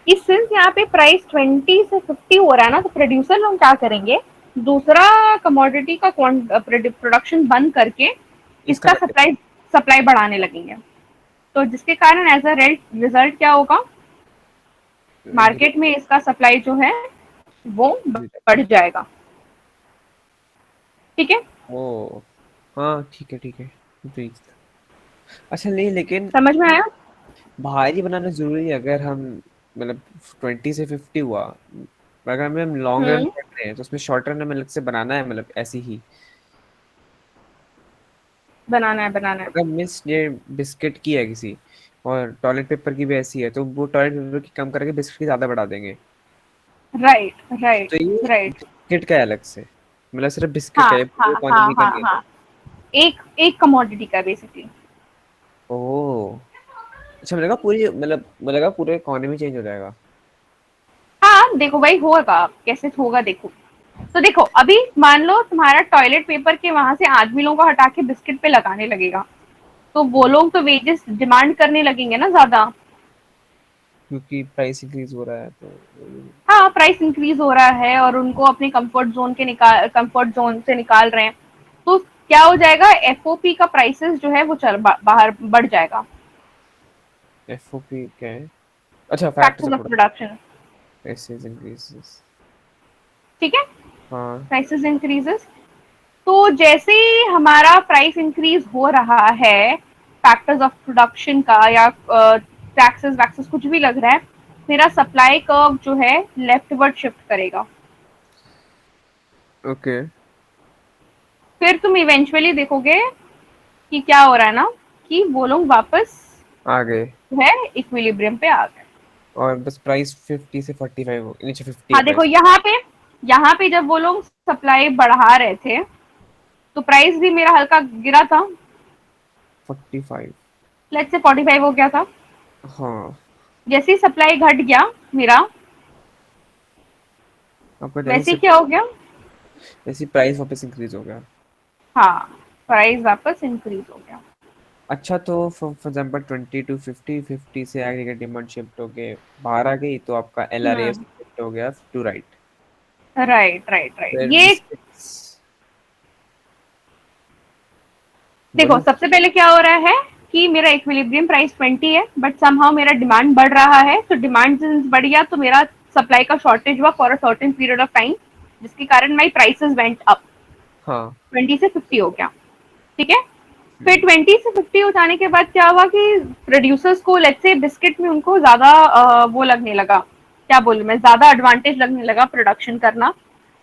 Speaker 1: कि सिंस यहाँ पे प्राइस 20 से 50 हो रहा है ना, तो प्रोड्यूसर लोग क्या करेंगे, दूसरा कमोडिटी का प्रोडक्शन बंद करके
Speaker 2: इसका
Speaker 1: इसका
Speaker 2: करते
Speaker 1: सप्लाई सप्लाई बढ़ाने लगेंगे। तो जिसके कारण एज अ रिजल्ट क्या होगा,
Speaker 2: इंक्रीज।
Speaker 1: मार्केट में इसका सप्लाई जो है वो बढ़ जाएगा, ठीक है।
Speaker 2: ओ, हाँ ठीक है ठीक है। इंक्रीज। अच्छा नहीं, लेकिन
Speaker 1: समझ में आया।
Speaker 2: बाहर ही बनाना जरूरी है अगर हम, मतलब 20 से 50 हुआ, अगर हम लॉन्ग रन
Speaker 1: हम्म,
Speaker 2: कर रहे हैं तो उसमें शॉर्ट रन में अलग से बनाना है, मतलब ऐसे ही।
Speaker 1: बनाना है बनाना है।
Speaker 2: अगर मिस ये बिस्किट की है किसी, और टॉयलेट पेपर की भी ऐसी है, तो वो टॉयलेट पेपर की कम करके बिस्किट की ज्यादा बढ़ा देंगे।
Speaker 1: राइट राइट
Speaker 2: तो ये
Speaker 1: राइट।
Speaker 2: बिस्किट का है अलग से, मतलब सिर्फ बिस्किट
Speaker 1: हाँ
Speaker 2: का, ये
Speaker 1: हाँ
Speaker 2: पूरी
Speaker 1: हाँ
Speaker 2: इकोनॉमी का
Speaker 1: हाँ
Speaker 2: नहीं है।
Speaker 1: हाँ, एक एक कमोडिटी का बेसिकली।
Speaker 2: ओह। अच्छा, मुझे लगा पूरी, मतलब मुझे लगा पूरे इकोनॉमी चेंज हो जाएगा।
Speaker 1: हाँ, देखो भाई होगा कैसे होगा देखो। तो देखो अभी मान लो तुम्हारा टॉयलेट पेपर के वहां से आदमियों को हटा के बिस्किट पे लगाने लगेगा, तो वो लोग तो वेजेस डिमांड करने लगेंगे ना ज्यादा।
Speaker 2: क्योंकि प्राइस इंक्रीज हो रहा है तो
Speaker 1: हाँ प्राइस इंक्रीज हो रहा है और उनको अपने कंफर्ट जोन से निकाल रहे हैं, तो क्या हो जाएगा, एफओपी का प्राइसेस जो है वो बाहर बढ़ जाएगा।
Speaker 2: एफओपी क्या है? अच्छा, factors
Speaker 1: factors
Speaker 2: of
Speaker 1: of production.
Speaker 2: Prices increases.
Speaker 1: ठीक है,
Speaker 2: हाँ।
Speaker 1: Prices increases. तो जैसे ही हमारा प्राइस इंक्रीज हो रहा है फैक्टर्स ऑफ प्रोडक्शन का या टैक्सेस वैक्सेस कुछ भी लग रहा है, मेरा सप्लाई कर्व जो है लेफ्टवर्ड शिफ्ट करेगा।
Speaker 2: ओके।
Speaker 1: फिर तुम इवेंचुअली देखोगे कि क्या हो रहा है ना, कि वो लोग वापस
Speaker 2: आ गए।
Speaker 1: जो है इक्विलिब्रियम पे आ गए।
Speaker 2: और बस प्राइस 50 से 45 हो, नीचे 50 है
Speaker 1: हाँ देखो
Speaker 2: प्राइस।
Speaker 1: यहाँ पे जब वो लोग सप्लाई बढ़ा रहे थे तो प्राइस भी मेरा हल्का गिरा था।
Speaker 2: 45।
Speaker 1: लेट्स से 45 हो गया था।
Speaker 2: हाँ।
Speaker 1: जैसे ही सप्लाई घट गया मेरा,
Speaker 2: आपका
Speaker 1: वैसे
Speaker 2: जैसे
Speaker 1: ही क्या हो गया,
Speaker 2: जैसे प्राइस वापस इंक्रीज हो गया।
Speaker 1: हाँ प्राइस वापस इंक्रीज हो गया।
Speaker 2: अच्छा, तो फॉर एग्जांपल 20 टू 50, 50 से एग्रीगेट डिमांड शिफ्ट होके बाहर आ गई, तो आपका एलआरए
Speaker 1: हम्म,
Speaker 2: शिफ्ट हो गया to right.
Speaker 1: Right right right
Speaker 2: फिर
Speaker 1: ये
Speaker 2: बिस्किट्स।
Speaker 1: देखो
Speaker 2: बोलो।
Speaker 1: सबसे पहले क्या हो रहा है कि मेरा इक्विलिब्रियम प्राइस 20 है बट समहाउ मेरा डिमांड बढ़ रहा है, तो डिमांड बढ़ गया तो मेरा सप्लाई का शॉर्टेज हुआ for a certain period of time, जिसके कारण माई प्राइसेस वेंट अप।
Speaker 2: हाँ।
Speaker 1: 20 से 50 हो गया। ठीक है, फिर
Speaker 2: हम्म।
Speaker 1: 20 से 50 हो जाने के बाद क्या हुआ कि प्रोड्यूसर्स को लेट्स से बिस्किट में उनको ज्यादा वो लगने लगा, क्या बोलूं मैं, ज्यादा एडवांटेज लगने लगा प्रोडक्शन करना।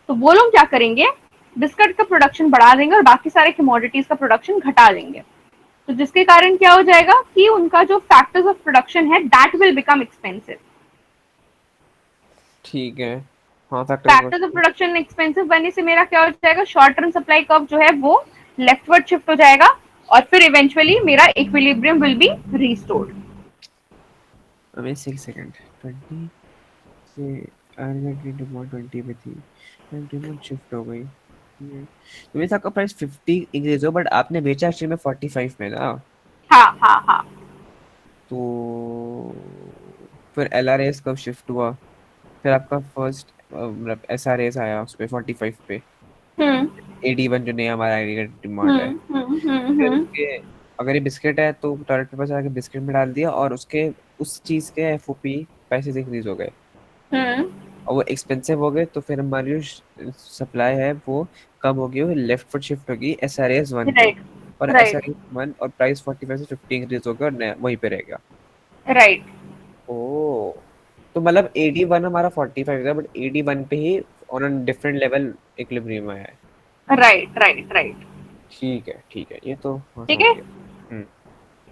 Speaker 1: तो वो लोग क्या करेंगे, बिस्किट का प्रोडक्शन बढ़ा देंगे और बाकी सारे कमोडिटीज का प्रोडक्शन घटा देंगे। तो जिसके कारण क्या हो जाएगा कि उनका जो फैक्टर्स ऑफ प्रोडक्शन है दैट विल बिकम एक्सपेंसिव।
Speaker 2: ठीक है। हाँ, factor
Speaker 1: factors of production expensive बनने से मेरा क्या हो जाएगा, शॉर्ट टर्म सप्लाई कर्व जो है वो लेफ्टवर्ड शिफ्ट हो जाएगा और फिर इवेंचुअली मेरा इक्विलिब्रियम विल बी रिस्टोर्ड।
Speaker 2: हमें 6 सेकंड 20 से एग्रीगेट डिमांड 20 पे थी, डिमांड शिफ्ट हो गई। तो वैसे आपका प्राइस 50 इंक्रीज हो, बट आपने बेचा एक्चुअली में 45 में ना।
Speaker 1: हाँ हाँ हाँ।
Speaker 2: तो फिर एलआरएस कब शिफ्ट हुआ? फिर आपका फर्स्ट मतलब एसआरएस आया उस पे 45 पे।
Speaker 1: हम्म
Speaker 2: एडी 1 जो नया हमारा एग्रीगेट डिमांड है। फिर
Speaker 1: हम्म
Speaker 2: उसके, अगर ये बिस्किट है तो टॉयलेट पेपर से आके बिस्किट में डाल दिया, और उसके उस चीज के एफओपी पैसे इंक्रीज हो गए
Speaker 1: हम्म
Speaker 2: और वो एक्सपेंसिव हो गए, तो फिर हमारी जो सप्लाई है वो कम होगी, वो लेफ्ट फुट शिफ्ट होगी SRS 1 पे।
Speaker 1: राइट
Speaker 2: और S
Speaker 1: right
Speaker 2: R S one और प्राइस 45 से 50 इंक्रीज होगा और वहीं पे रहेगा।
Speaker 1: राइट
Speaker 2: ओ, तो मतलब AD1 हमारा 45 था, बट AD1 पे ही ऑन डिफरेंट लेवल इक्विलिब्रियम आया है।
Speaker 1: Right right right.
Speaker 2: ठीक है, ठीक है, ये तो हाँ
Speaker 1: ठीक
Speaker 2: समझ
Speaker 1: है,
Speaker 2: गया। हम्म।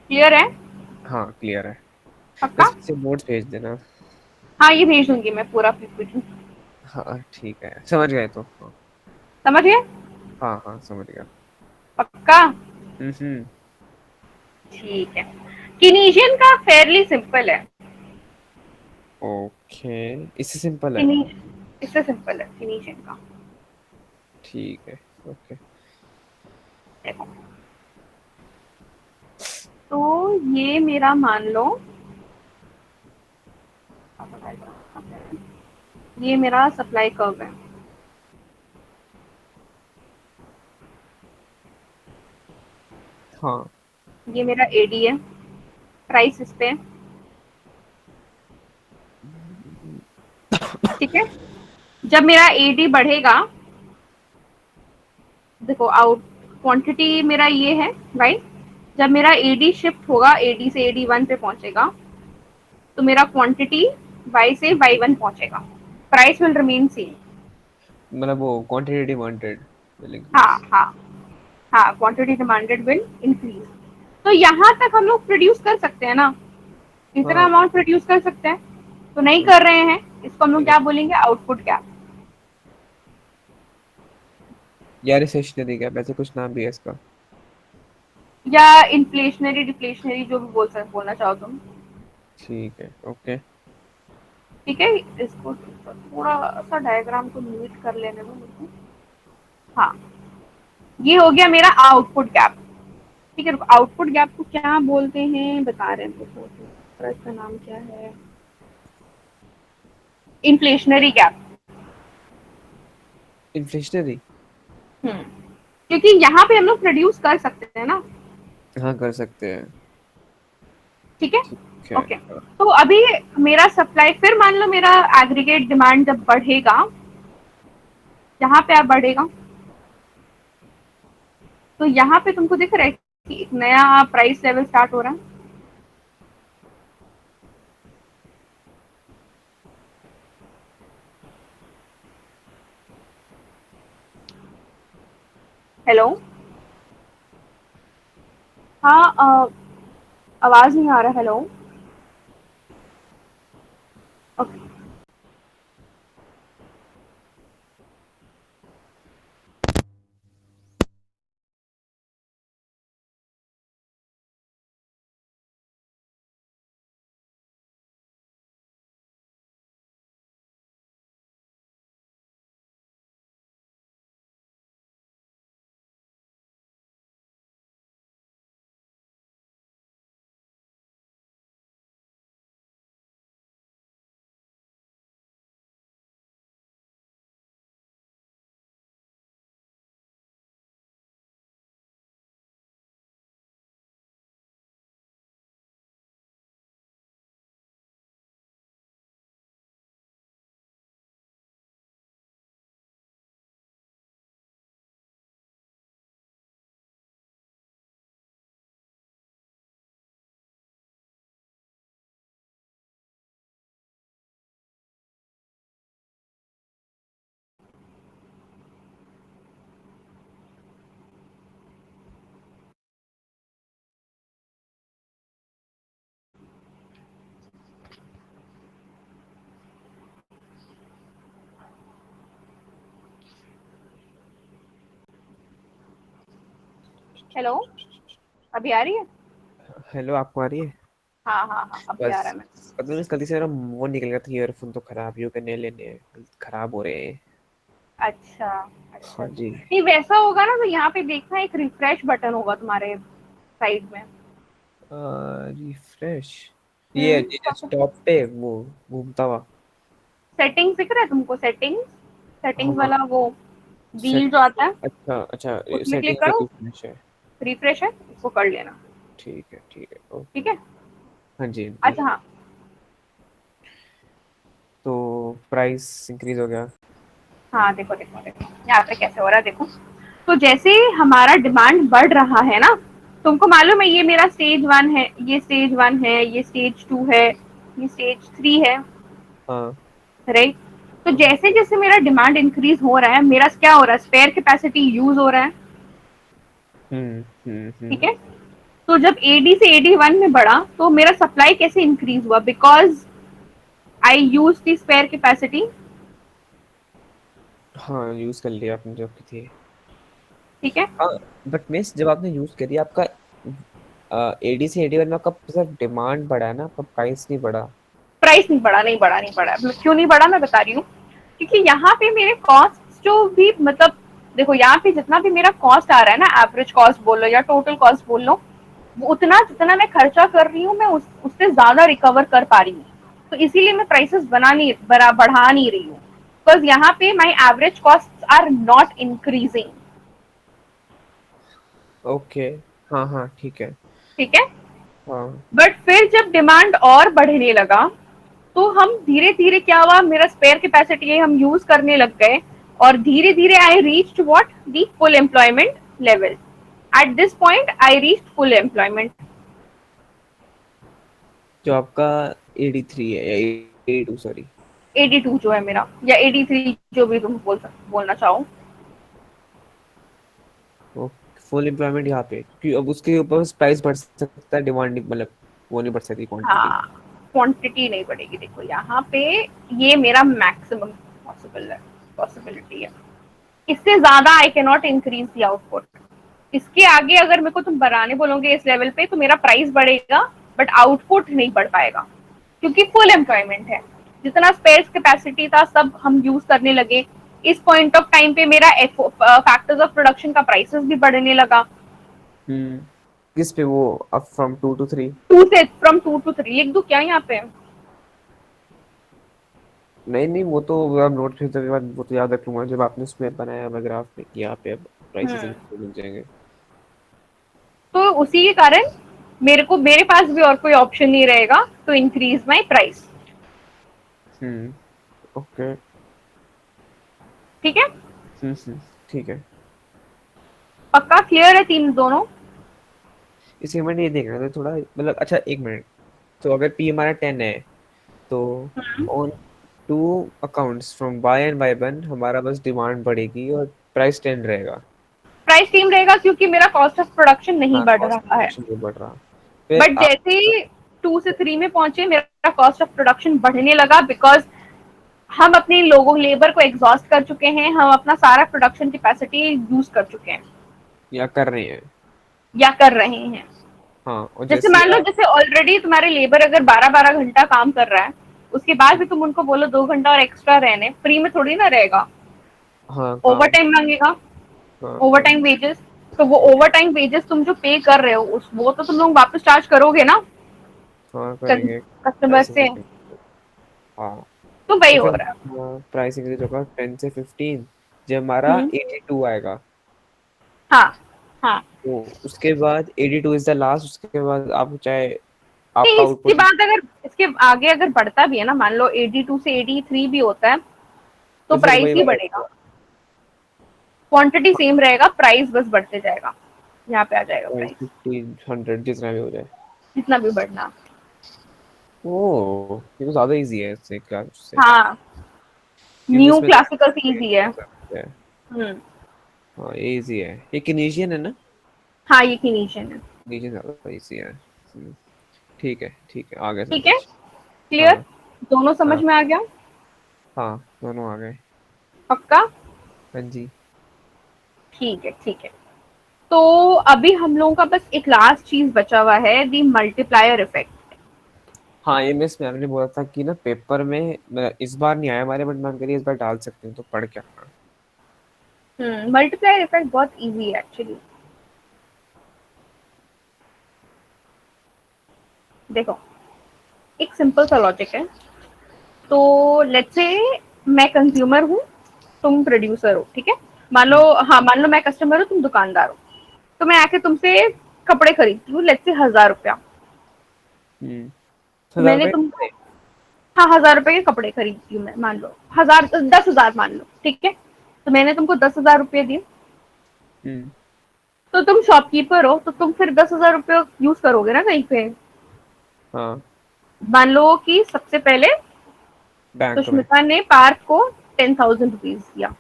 Speaker 1: क्लियर है,
Speaker 2: हाँ, क्लियर है।
Speaker 1: पक्का।
Speaker 2: बस पीछे नोट्स भेज देना।
Speaker 1: हाँ ये भेज दूंगी मैं पूरा पीपीटी।
Speaker 2: हाँ ठीक है, समझ गए तो हाँ।
Speaker 1: समझ गए,
Speaker 2: हाँ हाँ, समझ गया।
Speaker 1: पक्का।
Speaker 2: हम्म।
Speaker 1: ठीक है, किनीशियन का फेयरली सिंपल है।
Speaker 2: ओके, इससे सिंपल है।
Speaker 1: किनी इससे सिंपल है किनीशियन का।
Speaker 2: ठीक है। ओके।
Speaker 1: देखो, तो ये मेरा मान लो, ये मेरा सप्लाई कर्व है।
Speaker 2: हाँ।
Speaker 1: ये मेरा एडी है, प्राइस इस पे है। ठीक है, जब मेरा एडी बढ़ेगा, देखो आउट क्वांटिटी मेरा ये है राइट, जब मेरा एडी शिफ्ट होगा, एडी से एडी 1 पे पहुंचेगा, तो मेरा क्वांटिटी वाई से वाई 1 पहुंचेगा, प्राइस विल रिमेन सेम।
Speaker 2: मतलब वो क्वांटिटी डिमांडेड विल
Speaker 1: हाँ
Speaker 2: इंक्रीज।
Speaker 1: हाँ हाँ, क्वांटिटी डिमांडेड विल इंक्रीज। तो यहाँ तक हम लोग प्रोड्यूस कर सकते हैं ना, इतना
Speaker 2: हाँ।
Speaker 1: अमाउंट प्रोड्यूस कर सकते हैं, तो नहीं कर रहे हैं, इसको हम लोग क्या बोलेंगे, आउटपुट गैप।
Speaker 2: यार स्टेशनरी का वैसे कुछ नाम भी है इसका।
Speaker 1: या इन्फ्लेशनरी डिफ्लेशनरी, जो भी बोलना चाहो तुम।
Speaker 2: ठीक है, ओके।
Speaker 1: ठीक है, इसको थोड़ा सा डायग्राम को नीट कर लेने दो मुझे। हाँ, ये हो गया मेरा आउटपुट गैप। ठीक है, आउटपुट गैप को क्या बोलते हैं बता रहे हैं तो इसका नाम क्या है, इन्फ्लेशनरी गैप।
Speaker 2: इन्फ्लेशनरी।
Speaker 1: क्योंकि यहाँ पे हम लोग प्रोड्यूस कर सकते हैं ना।
Speaker 2: हाँ कर सकते हैं।
Speaker 1: ठीक है,
Speaker 2: ठीक है।
Speaker 1: ओके। तो अभी मेरा सप्लाई, फिर मान लो मेरा एग्रीगेट डिमांड जब बढ़ेगा, यहाँ पे आप बढ़ेगा, तो यहाँ पे तुमको दिख रहा है कि एक नया प्राइस लेवल स्टार्ट हो रहा है। हेलो, हाँ, आवाज नहीं आ रहा। Hello, okay. हेलो, अभी आ रही है?
Speaker 2: हेलो, आपको आ रही है?
Speaker 1: हाँ हाँ हाँ, अभी आ रहा
Speaker 2: बस
Speaker 1: है। मैं,
Speaker 2: पता नहीं गलती से मेरा वो निकल गया था, ईयरफोन तो खराब ही हो गए, नए लेने हैं, खराब हो रहे हैं।
Speaker 1: अच्छा अच्छा
Speaker 2: हाँ
Speaker 1: अच्छा,
Speaker 2: जी।
Speaker 1: नहीं वैसा होगा ना तो यहाँ पे देखना एक रिफ्रेश बटन होगा तुम्हारे साइड में।
Speaker 2: रिफ्रेश। ये टॉप पे वो घूमता हुआ।
Speaker 1: सेटिंग्स दिख रहा है तुमको? सेटिंग्स, सेटिंग्स
Speaker 2: हाँ।
Speaker 1: वाला वो
Speaker 2: सेट।
Speaker 1: व्हील जो आता है,
Speaker 2: अच्छा अच्छा।
Speaker 1: उसमें क्लिक
Speaker 2: सेटिंग में
Speaker 1: करो।
Speaker 2: रिफ्रेश है।
Speaker 1: रिफ्रेश है, इसको कर लेना।
Speaker 2: ठीक है ठीक है,
Speaker 1: ठीक
Speaker 2: ओके।
Speaker 1: है,
Speaker 2: हाँ जी हाँ जी।
Speaker 1: अच्छा हाँ।
Speaker 2: तो प्राइस इंक्रीज हो गया।
Speaker 1: हाँ देखो देखो देखो यहाँ पे कैसे हो रहा है, देखो। तो जैसे हमारा डिमांड बढ़ रहा है ना, तुमको मालूम है ये मेरा स्टेज वन है, ये स्टेज वन है, ये स्टेज टू है, ये स्टेज थ्री है,
Speaker 2: हाँ
Speaker 1: राइट? तो
Speaker 2: हाँ।
Speaker 1: जैसे जैसे मेरा डिमांड इंक्रीज हो रहा है, मेरा क्या हो रहा है, स्पेयर कैपेसिटी यूज हो रहा है। ठीक
Speaker 2: हम्म।
Speaker 1: है, तो जब एडी से एडी वन में बढ़ा तो मेरा सप्लाई कैसे इंक्रीज हुआ, because I use the spare capacity.
Speaker 2: हाँ यूज कर लिया आपने जो की थी।
Speaker 1: ठीक है,
Speaker 2: हाँ। बट मिस, जब आपने यूज करी आपका एडी से एडी वन में आपका सिर्फ डिमांड बढ़ा है ना, आपका प्राइस नहीं बढ़ा।
Speaker 1: प्राइस नहीं बढ़ा, नहीं बढ़ा, नहीं बढ़ा। क्यों नहीं बढ़ा मैं बता रही हूँ। क्योंकि यहाँ पे मेरे कॉस्ट जो भी, मतलब देखो यहाँ पे जितना भी मेरा कॉस्ट आ रहा है ना, एवरेज कॉस्ट बोल लो या टोटल कॉस्ट बोल लो, वो उतना जितना मैं खर्चा कर रही हूँ मैं उससे ज्यादा रिकवर कर पा रही हूँ। तो इसीलिए मैं प्राइसेस बढ़ा नहीं रही हूँ, बिकॉज यहाँ पे my average cost are not increasing.
Speaker 2: Okay. हाँ हाँ ठीक है।
Speaker 1: ठीक है,
Speaker 2: हाँ।
Speaker 1: बट फिर जब डिमांड और बढ़ने लगा तो हम धीरे धीरे क्या हुआ, मेरा स्पेयर कैपेसिटी हम यूज करने लग गए, और धीरे धीरे I reached what, the full employment level. At this point I reached full employment.
Speaker 2: जो आपका 83 है या 82, सॉरी।
Speaker 1: 82 जो है मेरा, या 83, जो भी तुम बोलना चाहो।
Speaker 2: वो फुल एम्प्लॉयमेंट यहाँ पे, क्योंकि अब उसके ऊपर प्राइस बढ़ सकता है, डिमांड नहीं, मतलब वो नहीं बढ़ सकती क्वांटिटी।
Speaker 1: हाँ, क्वांटिटी नहीं बढ़ेगी। देखो यहाँ पे ये मेरा मैक्सिमम पॉसिबल है, पॉसिबिलिटी है। इससे ज्यादा I can not increase the output. इसके आगे अगर मेरे को तुम बनाने बोलोगे इस लेवल पे तो मेरा प्राइस बढ़ेगा, बट आउटपुट नहीं बढ़ पाएगा क्योंकि फुल एम्प्लॉयमेंट है। जितना स्पेस कैपेसिटी था सब हम यूज करने लगे। इस पॉइंट ऑफ टाइम पे मेरा फैक्टर्स ऑफ प्रोडक्शन का प्राइसेस भी बढ़ने लगा।
Speaker 2: किस पे वो, अप फ्रॉम 2 to 3?
Speaker 1: टू से फ्रॉम 2 to 3 लिख दू क्या यहाँ पे?
Speaker 2: नहीं नहीं, वो तो आप नोट खरीदने के बाद वो तो याद रख लूंगा, जब आपने उसमें बनाया मैं ग्राफ में कि यहाँ पे अब प्राइसेस
Speaker 1: हम्म,
Speaker 2: इंक्रीज हो जाएंगे।
Speaker 1: तो उसी के कारण मेरे पास भी और कोई ऑप्शन नहीं रहेगा to increase my price.
Speaker 2: Hmm. Okay.
Speaker 1: ठीक है,
Speaker 2: ठीक है।
Speaker 1: पक्का क्लियर है तीन दोनों?
Speaker 2: इसके मैंने ये देखना था थोड़ा, मतलब अच्छा एक मिनट। तो अगर पी हमारा 10 है, तो on two accounts from by and by one हमारा बस डिमांड बढ़ेगी और प्राइस 10 रहेगा।
Speaker 1: प्राइस सेम रहेगा क्योंकि मेरा कॉस्ट ऑफ प्रोडक्शन नहीं
Speaker 2: हाँ,
Speaker 1: बढ़
Speaker 2: कॉस्ट
Speaker 1: रहा है।
Speaker 2: प्रोडक्शन नहीं बढ़ रहा। फिर
Speaker 1: बट
Speaker 2: आप,
Speaker 1: जैसे ही 2 से 3 में पहुंचे मेरा कॉस्ट ऑफ प्रोडक्शन बढ़ने लगा, बिकॉज हम अपने लोगों लेबर को एग्जॉस्ट कर चुके हैं, हम अपना सारा प्रोडक्शन कैपेसिटी यूज कर चुके हैं
Speaker 2: या कर रहे हैं।
Speaker 1: या कर रहे हैं।
Speaker 2: हाँ, और
Speaker 1: जैसे
Speaker 2: जैसे
Speaker 1: मान लो,
Speaker 2: आप,
Speaker 1: जैसे ऑलरेडी तुम्हारे लेबर अगर 12-12 घंटा काम कर रहा है, उसके बाद भी तुम उनको बोलो 2 घंटा और एक्स्ट्रा रहने, फ्री में थोड़ी ना रहेगा,
Speaker 2: हाँ
Speaker 1: ओवर
Speaker 2: काम,
Speaker 1: टाइम मांगेगा,
Speaker 2: हाँ
Speaker 1: ओवर
Speaker 2: काम,
Speaker 1: टाइम वेजेस। तो वो ओवर टाइम वेजेस तुम जो पे कर रहे हो उस वो तो तुम लोग वापस चार्ज करोगे ना
Speaker 2: हाँ करेंगे।
Speaker 1: कस्टमर
Speaker 2: प्राइस
Speaker 1: से।
Speaker 2: इंक्रीज, हाँ।
Speaker 1: तो वही
Speaker 2: तो
Speaker 1: हो
Speaker 2: फिर
Speaker 1: रहा है।
Speaker 2: प्राइस इंक्रीज होगा 10 से 15, जब हमारा
Speaker 1: हम्म,
Speaker 2: 82 आएगा।
Speaker 1: हाँ हाँ।
Speaker 2: तो उसके बाद 82 इज द लास्ट, उसके बाद आप चाहे आपका
Speaker 1: नहीं, इसके
Speaker 2: आउटपुट।
Speaker 1: बाद अगर इसके आगे अगर बढ़ता भी है ना, मान लो 82 से 83 भी होता है, तो
Speaker 2: तो फिर
Speaker 1: प्राइस
Speaker 2: वही
Speaker 1: ही
Speaker 2: वाला
Speaker 1: बढ़ेगा।
Speaker 2: होगा।
Speaker 1: क्वांटिटी सेम रहेगा, प्राइस बस बढ़ते जाएगा। यहाँ पे आ जाएगा
Speaker 2: प्राइस
Speaker 1: प्राइस
Speaker 2: 1500 जितना भी हो जाए।
Speaker 1: जितना भी बढ़ना।
Speaker 2: ओ, ये तो ज्यादा इजी है इससे क्लास से,
Speaker 1: हाँ,
Speaker 2: क्योंकि
Speaker 1: न्यू
Speaker 2: इसमें तो
Speaker 1: क्लासिकल से इजी है।
Speaker 2: है।
Speaker 1: हम्म।
Speaker 2: हाँ ये इजी है, ये किनेशियन है ना।
Speaker 1: हाँ, ये फिनिशन है।
Speaker 2: किनेशियन ज्यादा इजी है। ठीक है ठीक है, आ गया
Speaker 1: ठीक
Speaker 2: समझ।
Speaker 1: है, क्लियर,
Speaker 2: हाँ
Speaker 1: दोनों समझ
Speaker 2: हाँ
Speaker 1: में आ गया?
Speaker 2: हाँ, दोनों आ गए।
Speaker 1: पक्का?
Speaker 2: हाँ जी।
Speaker 1: ठीक है ठीक है। तो अभी हम लोगों का बस एक लास्ट चीज बचा हुआ है, दी मल्टीप्लायर इफेक्ट।
Speaker 2: हाँ, ये मिस मैम ने बोला था कि ना पेपर में, इस बार नहीं आया हमारे, बट मैम करिए इस बार डाल सकते हैं, तो पढ़ क्या।
Speaker 1: मल्टीप्लायर इफेक्ट बहुत इजी है एक्चुअली। देखो, एक सिंपल सा लॉजिक है। तो लेट्स से मैं कंज्यूमर हूँ, तुम प्रोड्यूसर हो, ठीक है? मान लो,
Speaker 2: हम्म
Speaker 1: हाँ मान लो मैं कस्टमर हूँ, तुम दुकानदार हो। तो मैं आके तुमसे कपड़े खरीदती हूँ, लेट्स से 1000 रुपया।
Speaker 2: हम्म।
Speaker 1: तो
Speaker 2: 1000 रुपये
Speaker 1: मैंने तुमको, हाँ 1000 रुपए के कपड़े खरीदती हूँ मैं, मान लो 1000 मान लो, ठीक है? तो मैंने तुमको 10,000 रुपये दिए।
Speaker 2: हम्म।
Speaker 1: तो तुम शॉपकीपर हो, तो तुम फिर 10,000 रुपये यूज करोगे ना कहीं पे।
Speaker 2: हाँ,
Speaker 1: मान लो कि सबसे पहले
Speaker 2: बैंक में।
Speaker 1: सुष्मिता ने पार्थ को 10,000 रुपीज दिया,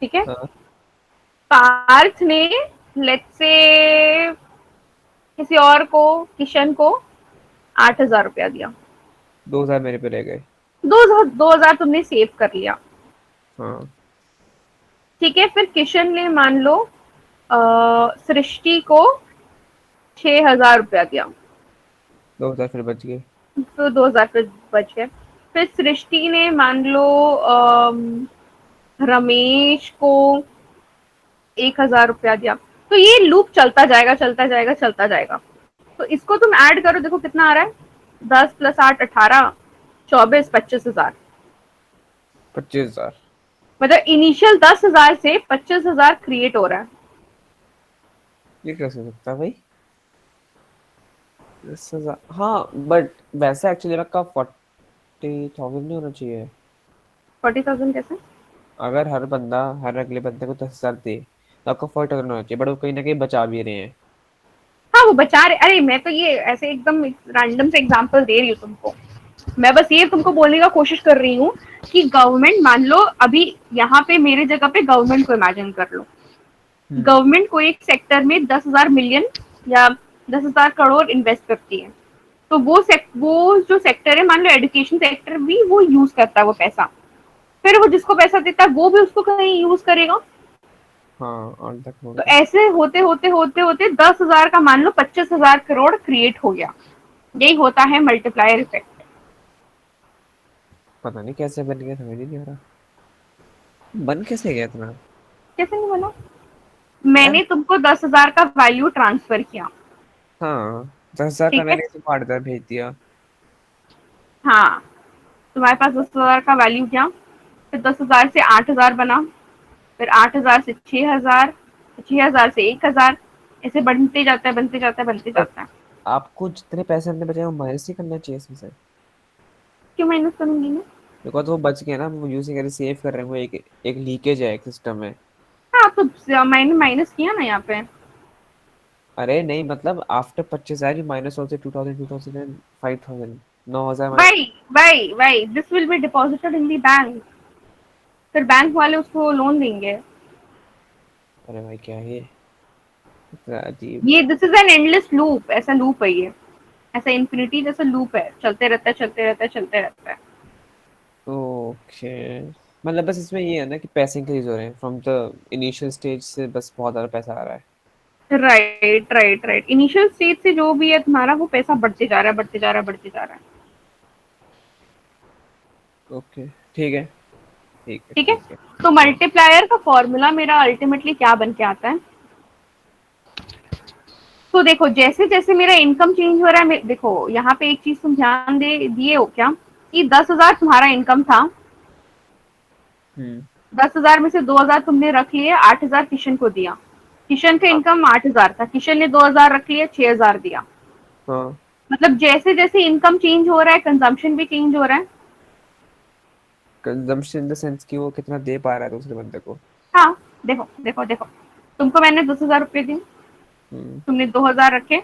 Speaker 1: ठीक है?
Speaker 2: हाँ,
Speaker 1: पार्थ ने लेट्स से किसी और को, किशन को 8,000 रुपया दिया।
Speaker 2: 2000 मेरे पे रह गए।
Speaker 1: 2,000 तुमने सेव कर लिया,
Speaker 2: हाँ,
Speaker 1: ठीक है? फिर किशन ने मान लो सृष्टि को 6,000 रुपया दिया,
Speaker 2: 2000 फिर बच गए।
Speaker 1: तो 2,000 फिर बच गए। फिर सृष्टि ने मान लो रमेश को 1,000 रुपया दिया। तो ये लूप चलता जाएगा चलता जाएगा चलता जाएगा। तो इसको तुम ऐड करो, देखो कितना आ रहा है। 10 + 8 18, 24, 25,000।
Speaker 2: 25,000?
Speaker 1: मतलब इनिशियल 10,000 से 25,000 क्रिएट हो रहा है।
Speaker 2: ये कैसे हो सकता है भाई? 10,000, हाँ बट वैसे एक्चुअली आपका 40,000 नहीं होना चाहिए।
Speaker 1: 40,000 कैसे?
Speaker 2: अगर हर बंदा हर अगले बंदे को 10,000 दे, तो आपका 40,000 होना चाहिए, बट वो कहीं ना कहीं बचा भी रहे हैं।
Speaker 1: हाँ वो बचा रहे, अरे मैं तो ये ऐसे एकदम रैंडम से एग्जांपल दे रही हूँ तुमको। मैं बस ये तुमको बोलने का कोशिश कर रही हूँ कि गवर्नमेंट, मान लो अभी यहाँ पे मेरे जगह पे गवर्नमेंट को इमेजिन कर लो।
Speaker 2: हम्म।
Speaker 1: गवर्नमेंट को एक सेक्टर में 10,000 मिलियन या 10,000 करोड़ इन्वेस्ट करती है। तो वो जो सेक्टर है, मान लो एजुकेशन सेक्टर भी वो यूज करता है वो पैसा। फिर वो जिसको पैसा देता है वो भी उसको कहीं यूज करेगा।
Speaker 2: हाँ, ऑल तक
Speaker 1: तो
Speaker 2: होगा।
Speaker 1: ऐसे होते होते होते होते 10,000 का मान लो 25,000 करोड़ क्रिएट हो गया। यही होता है मल्टीप्लायर इफेक्ट।
Speaker 2: पता नहीं कैसे बन गया, समझ ही नहीं आ रहा बन कैसे गया इतना।
Speaker 1: कैसे नहीं बना?
Speaker 2: यार
Speaker 1: मैंने तुमको 10,000 का वैल्यू ट्रांसफर किया।
Speaker 2: हाँ, 10,000 का
Speaker 1: ठीक है।
Speaker 2: मैंने तुमको 8,000 भेज दिया।
Speaker 1: हाँ, तुम्हारे पास 10,000 का वैल्यू किया, फिर 10,000 से 8,000 बना, फिर 8,000 से 6,000, 6,000 से 1,000, ऐसे बढ़ते जाता है, बनते जाता है, बनते
Speaker 2: पर
Speaker 1: जाता है।
Speaker 2: आपको जितने पैसे हमने बचाए वो माइनस ही करना चाहिए इसमें से।
Speaker 1: क्यों माइनस करूंगी मैं?
Speaker 2: देखो तो वो बच गए ना, वो यूज करके सेव कर रहे हैं, वो एक एक लीकेज है एक सिस्टम में।
Speaker 1: हाँ, तो मैंने माइनस किया ना यहाँ पे।
Speaker 2: अरे नहीं, मतलब आफ्टर 25,000 माइनस होते 2,000, 2,000 5,000, 9,000 माइनस।
Speaker 1: वही this will be deposited in the bank, फिर बैंक वाले उसको लोन देंगे।
Speaker 2: अरे भाई क्या है ये, इतना अजीब।
Speaker 1: ये this is an endless loop, ऐसा लूप है ये, ऐसा इन्फिनिटी जैसा लूप है, चलते रहता है, चलते रहता है, चलते रहता है।
Speaker 2: ओके, मतलब बस इसमें ये है ना कि पैसे इंक्रीज हो रहे हैं फ्रॉम द इनिशियल स्टेज से, बस बहुत ज्यादा पैसा आ रहा है।
Speaker 1: Right right right, initial stage से जो भी है तुम्हारा, वो पैसा बढ़ते जा रहा है, बढ़ते जा रहा है, बढ़ते जा रहा है।
Speaker 2: ओके ठीक है, ठीक है,
Speaker 1: ठीक है।
Speaker 2: ठीक है।
Speaker 1: तो
Speaker 2: हाँ।
Speaker 1: मल्टीप्लायर का फॉर्मूला मेरा अल्टीमेटली क्या बन के आता है? तो देखो, जैसे जैसे मेरा इनकम चेंज हो रहा है, देखो यहाँ पे एक चीज तुम ध्यान दे दिए हो क्या, कि 10,000 तुम्हारा इनकम था,
Speaker 2: हम्म।
Speaker 1: 10,000 में से 2,000 तुमने रख लिए, 8,000 किशन को दिया। किशन का
Speaker 2: हाँ।
Speaker 1: इनकम 8,000 था, किशन ने 2,000 रख लिए, 6,000 दिया।
Speaker 2: हाँ,
Speaker 1: मतलब जैसे जैसे इनकम चेंज हो रहा है, कंजम्पशन भी चेंज हो रहा है।
Speaker 2: कंजम्पशन इन द सेंस कि वो कितना दे पा रहा है दूसरे बंदे को।
Speaker 1: हाँ, देखो देखो देखो, तुमको मैंने 10,000 रुपए दिए,
Speaker 2: हम्म।
Speaker 1: तुमने 2,000 रखे,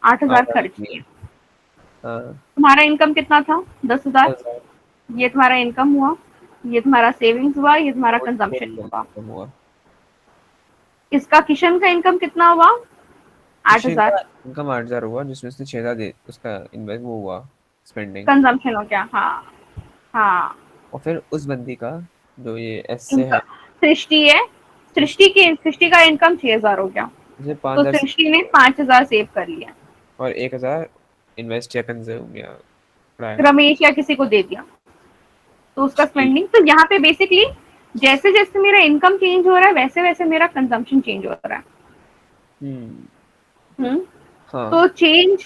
Speaker 1: 8,000
Speaker 2: 8,000
Speaker 1: खर्च
Speaker 2: रखनी
Speaker 1: किए।
Speaker 2: है। हाँ।
Speaker 1: तुम्हारा इनकम कितना था? 10,000।
Speaker 2: 10,000।
Speaker 1: ये तुम्हारा इनकम हुआ, ये तुम्हारा सेविंग्स हुआ, ये तुम्हारा
Speaker 2: वो
Speaker 1: कंजम्पशन हुआ।
Speaker 2: खत्म हुआ।
Speaker 1: इसका किशन का इनकम कितना हुआ? आठ
Speaker 2: किसी
Speaker 1: हजार
Speaker 2: का इनकम 8,000 हुआ, जिसमें से 6,000 दे उसका इन्वेस्ट वो हुआ, स्पेंडिंग।
Speaker 1: कंजम्पशन हो गया। हाँ हाँ।
Speaker 2: और फिर उस बंदी का जो ये एस से है,
Speaker 1: इनकम सृष्टि है, सृष्टि का इनकम 6,000 हो गया,
Speaker 2: उसे
Speaker 1: तो
Speaker 2: 5,000
Speaker 1: सृष्टि ने 5,000 सेव कर लिया,
Speaker 2: और 1,000 इन्वेस्ट या कंज्यूम या पढ़ाया।
Speaker 1: रमेश या किसी को दे दिया, तो उसका
Speaker 2: ठीक।
Speaker 1: स्पेंडिंग। तो यहाँ पे बेसिकली जैसे जैसे मेरा इनकम चेंज हो रहा है, वैसे वैसे मेरा कंजम्पशन चेंज हो रहा है।
Speaker 2: हम्म।
Speaker 1: हम्म।
Speaker 2: हाँ।
Speaker 1: तो चेंज,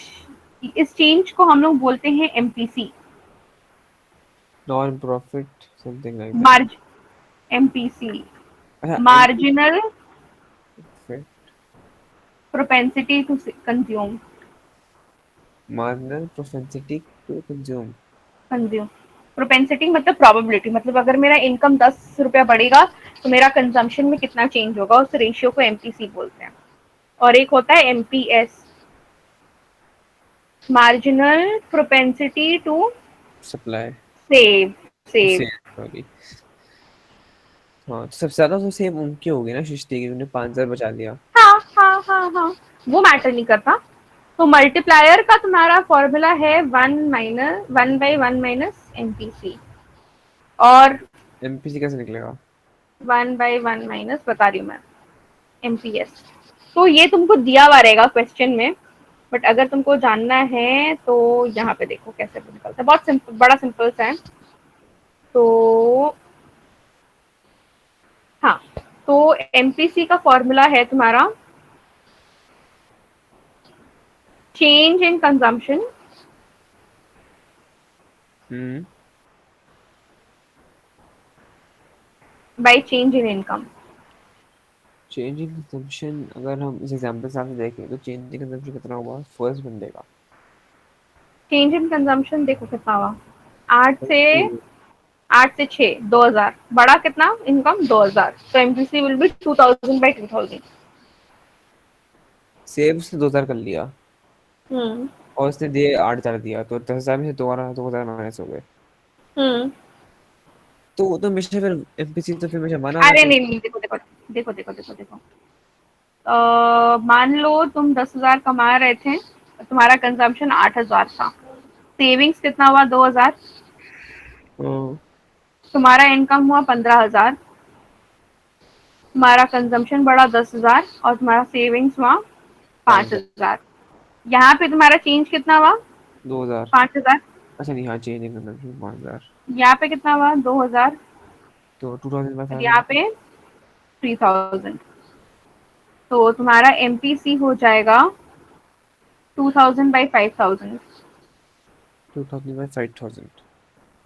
Speaker 1: इस चेंज को हम लोग बोलते हैं MPC,
Speaker 2: non profit something like that.
Speaker 1: मार्ज एमपीसी,
Speaker 2: अच्छा, एमपी
Speaker 1: मार्जिनल
Speaker 2: फिर
Speaker 1: propensity to consume,
Speaker 2: marginal propensity to consume.
Speaker 1: Consume. Propensity मतलब प्रोबेबिलिटी, मतलब अगर मेरा इनकम 10 रुपया बढ़ेगा, तो मेरा कंजम्पशन में कितना चेंज होगा, उस रेशियो को एमपीसी बोलते हैं। और एक होता है MPS, marginal propensity to
Speaker 2: supply
Speaker 1: save, save.
Speaker 2: Same होगी। हाँ, तो सबसे ज्यादा तो सेम उनकी होगी ना, सृष्टि की, उन्हें 5,000 बचा दिया।
Speaker 1: हाँ हाँ हाँ हाँ, वो मैटर नहीं करता। तो मल्टीप्लायर का तुम्हारा फॉर्मूला है 1/1 माइनस और
Speaker 2: एमपीसी कैसे निकलेगा।
Speaker 1: 1/1 माइनस, बता रही हूँ मैं, एमपीएस। तो ये तुमको दिया हुआ रहेगा क्वेश्चन में, बट अगर तुमको जानना है तो यहाँ पे देखो कैसे निकलता है, बहुत सिंपल, बड़ा सिंपल सा है। तो हाँ, तो एमपीसी का फॉर्मूला है तुम्हारा change in consumption
Speaker 2: hmm.
Speaker 1: Bye change in income.
Speaker 2: Change in consumption, अगर हम इस एग्जांपल से देखें तो चेंज इन कंजम्पशन कितना हुआ फर्स्ट बंदे का।
Speaker 1: चेंज इन कंजम्पशन देखो कितना हुआ, 8 से 6, 2,000 बड़ा, कितना इनकम 2,000, तो एमपीसी विल बी 2,000/2,000।
Speaker 2: सेव उसने 2,000 कर लिया
Speaker 1: हम्म
Speaker 2: और उसने दिए 8,000 दिया, तो 10,000 में से दोबारा 2,000 माइनस हो गए।
Speaker 1: हम्म।
Speaker 2: तो वो तो हमेशा फिर एमपीसी तो फिर मुझे माना आना
Speaker 1: अरे
Speaker 2: चाहिए।
Speaker 1: नहीं नहीं, देखो देखो देखो देखो देखो देखो, मान लो तुम 10,000 कमा रहे थे, तुम्हारा कंजम्पशन 8,000 था, सेविंग्स कितना हुआ 2,000,
Speaker 2: हाँ।
Speaker 1: तुम्हारा इनकम हुआ 15,000, तुम्हारा कंजम्पशन बढ़ा 10,000, और तुम्हारा सेविंग्स हुआ
Speaker 2: 5,000।
Speaker 1: 5,000। यहाँ पे तुम्हारा चेंज कितना हुआ?
Speaker 2: 2000।
Speaker 1: 5000।
Speaker 2: अच्छा नहीं, हाँ चेंज इन कंजम्पशन 5000।
Speaker 1: यहाँ पे कितना हुआ? 2000।
Speaker 2: तो 2000 बाय
Speaker 1: और यहाँ
Speaker 2: 500।
Speaker 1: पे 3000। तो तुम्हारा एमपीसी हो जाएगा 2000 बाई 5000।
Speaker 2: 2000 बाय 5000।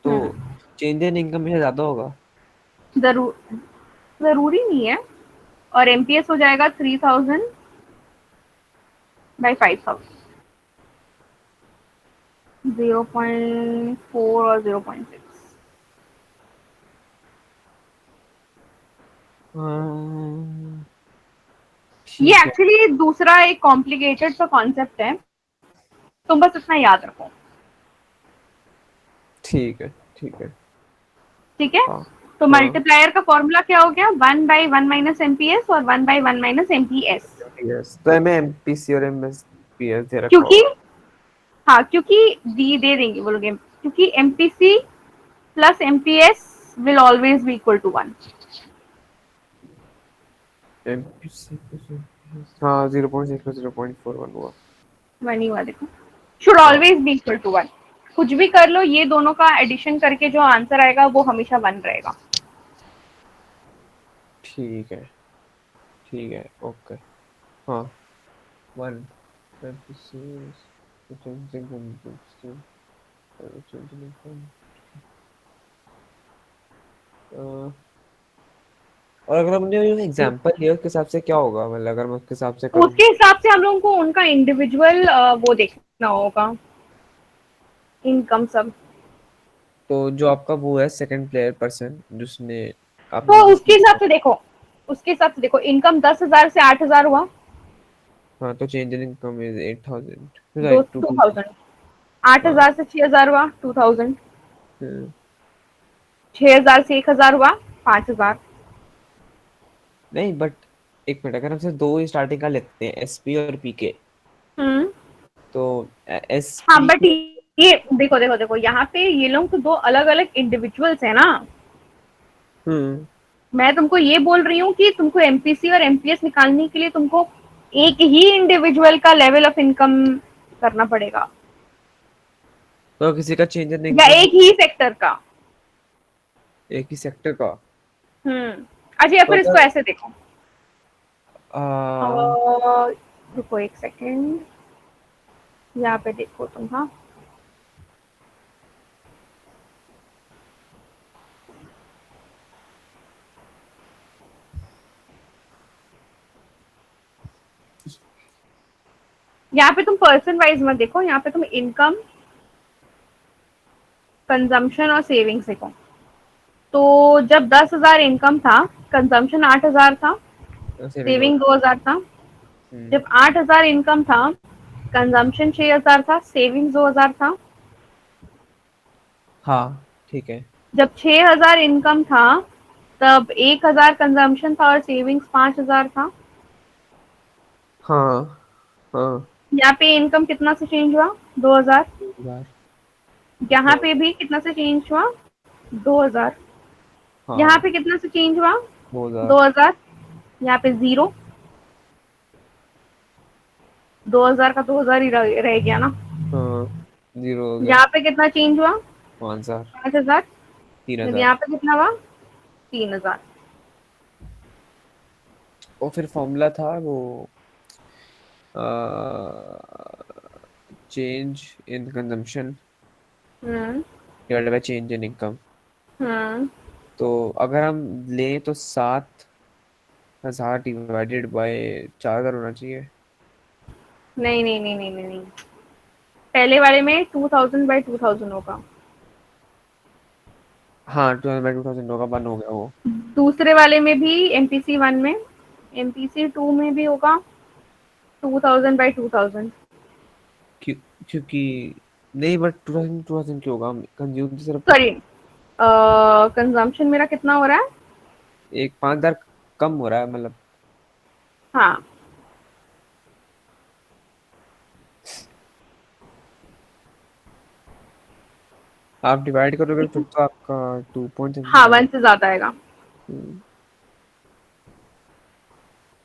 Speaker 2: तो चेंज इन इनकम में ज्यादा होगा।
Speaker 1: जरूर, जरूरी नहीं है। और एमपीएस हो जाएगा 3000 बाई 5000। 0.4 और 0.6।
Speaker 2: हाँ,
Speaker 1: ये
Speaker 2: ठीक है।
Speaker 1: एक्चुअली दूसरा एक कॉम्प्लिकेटेड सा कॉन्सेप्ट है, तुम बस इतना याद रखो।
Speaker 2: ठीक है। ठीक है।
Speaker 1: ठीक है।
Speaker 2: हाँ।
Speaker 1: तो
Speaker 2: हाँ।
Speaker 1: मल्टीप्लायर का फॉर्मूला क्या हो गया? 1/1 माइनस एमपीएस और 1/1 माइनस एमपीएस।
Speaker 2: यस, तो एम एमपीसी और एमएसपीएस दे रखा
Speaker 1: क्योंकि,
Speaker 2: होगा।
Speaker 1: हाँ क्योंकि दी दे देंगे बोलोगे, क्योंकि MPC plus MPS will always be equal to 1।
Speaker 2: MPC हाँ 0.6 0.41 हुआ।
Speaker 1: वन ही हुआ देखो। शुड
Speaker 2: हाँ।
Speaker 1: Always be equal to 1। कुछ भी कर लो, ये दोनों का एडिशन करके जो आंसर आएगा वो हमेशा 1 रहेगा।
Speaker 2: ठीक है। ठीक है। ओके। हाँ। वन एमपीसी और अगर हमने एग्जांपल लिया उसके हिसाब से क्या होगा, मतलब अगर मैं उसके हिसाब से करूँ।
Speaker 1: उसके हिसाब से हम लोगों को उनका इंडिविजुअल वो देखना होगा, इनकम सब।
Speaker 2: तो जो आपका वो है सेकंड प्लेयर पर्सन जिसने
Speaker 1: तो
Speaker 2: आपने
Speaker 1: उसके
Speaker 2: जिसने
Speaker 1: हिसाब से देखो, उसके हिसाब से देखो, इनकम 10,000 से 8,000 हुआ।
Speaker 2: हाँ, तो चेंज इन इनकम इज 8000,
Speaker 1: दो
Speaker 2: right, two
Speaker 1: two
Speaker 2: two.
Speaker 1: Thousand 8,000 से 6,000 हुआ 2,000।
Speaker 2: हाँ।
Speaker 1: 6,000 से 1,000 हुआ 5,000।
Speaker 2: नहीं बट एक मिनट, अगर हम सिर्फ दो ही स्टार्टिंग का लेते हैं एसपी और पीके,
Speaker 1: हम्म।
Speaker 2: तो
Speaker 1: हाँ
Speaker 2: एसपी
Speaker 1: बट
Speaker 2: को।
Speaker 1: ये देखो देखो देखो, यहाँ पे ये लोग तो दो अलग अलग इंडिविजुअल्स है ना।
Speaker 2: हम्म।
Speaker 1: मैं तुमको ये बोल रही हूँ कि तुमको एमपीसी और एमपीएस निकालने के लिए तुमको एक ही इंडिविजुअल का लेवल ऑफ इनकम करना पड़ेगा,
Speaker 2: तो किसी का चेंज इन
Speaker 1: या
Speaker 2: इनकम
Speaker 1: एक ही सेक्टर का।
Speaker 2: एक ही सेक्टर का।
Speaker 1: अच्छा, या
Speaker 2: तो
Speaker 1: फिर इसको
Speaker 2: अगर
Speaker 1: ऐसे देखो।
Speaker 2: आ,
Speaker 1: और रुको एक सेकेंड, यहाँ पे देखो तुम। हाँ, यहाँ पे तुम पर्सन वाइज मत देखो, यहाँ पे तुम इनकम, कंजम्पशन और सेविंग्स देखो। तो जब 10,000 इनकम था, कंजम्पशन 8,000 था,
Speaker 2: सेविंग दो।
Speaker 1: सेविंग 2,000 था।
Speaker 2: हम्म।
Speaker 1: जब 8,000 इनकम था, कंजम्पशन 6,000 था, सेविंग्स 2,000 था।
Speaker 2: हाँ ठीक है।
Speaker 1: जब 6,000 इनकम था, तब 1,000 कंजम्पशन था और सेविंग्स 5,000 था।
Speaker 2: हाँ। हाँ।
Speaker 1: यहाँ पे इनकम कितना से चेंज हुआ? 2,000।
Speaker 2: 2000।
Speaker 1: यहाँ
Speaker 2: दो।
Speaker 1: पे भी कितना से चेंज हुआ? 2,000। यहाँ
Speaker 2: हाँ।
Speaker 1: पे कितना से चेंज हुआ?
Speaker 2: 2000।
Speaker 1: 2,000। यहाँ पे 0। 2,000 का 2,000 ही रह गया ना।
Speaker 2: हाँ, 0 हो गया।
Speaker 1: यहाँ पे कितना चेंज हुआ?
Speaker 2: 5000।
Speaker 1: 5,000।
Speaker 2: तीन
Speaker 1: जब
Speaker 2: हजार
Speaker 1: यहाँ पे कितना हुआ? 3,000।
Speaker 2: और फिर फॉर्मूला था वो, change in consumption
Speaker 1: hmm.
Speaker 2: Divided by change in income.
Speaker 1: Hmm.
Speaker 2: तो अगर हम लें तो 7,000 डिवाइडेड बाय 4,000 होना चाहिए।
Speaker 1: नहीं नहीं नहीं नहीं नहीं नहीं, पहले वाले में 2,000/2,000 होगा।
Speaker 2: हाँ 2000/2000 होगा, 1 हो गया वो।
Speaker 1: दूसरे वाले में भी, एमपीसी 1 में, एमपीसी 2 में भी होगा 2,000/2,000।
Speaker 2: क्यों? क्योंकि नहीं, बट 2000 क्यों होगा, कंज्यूम तो सिर्फ
Speaker 1: सॉरी, कंजम्पशन मेरा कितना हो रहा है?
Speaker 2: एक 5,000 कम हो रहा है मतलब।
Speaker 1: हाँ।
Speaker 2: आप डिवाइड करोगे फिर तो आपका 2 पॉइंट समथिंग
Speaker 1: हाँ,
Speaker 2: आएगा।
Speaker 1: 1 से ज्यादा आएगा।
Speaker 2: हम्म।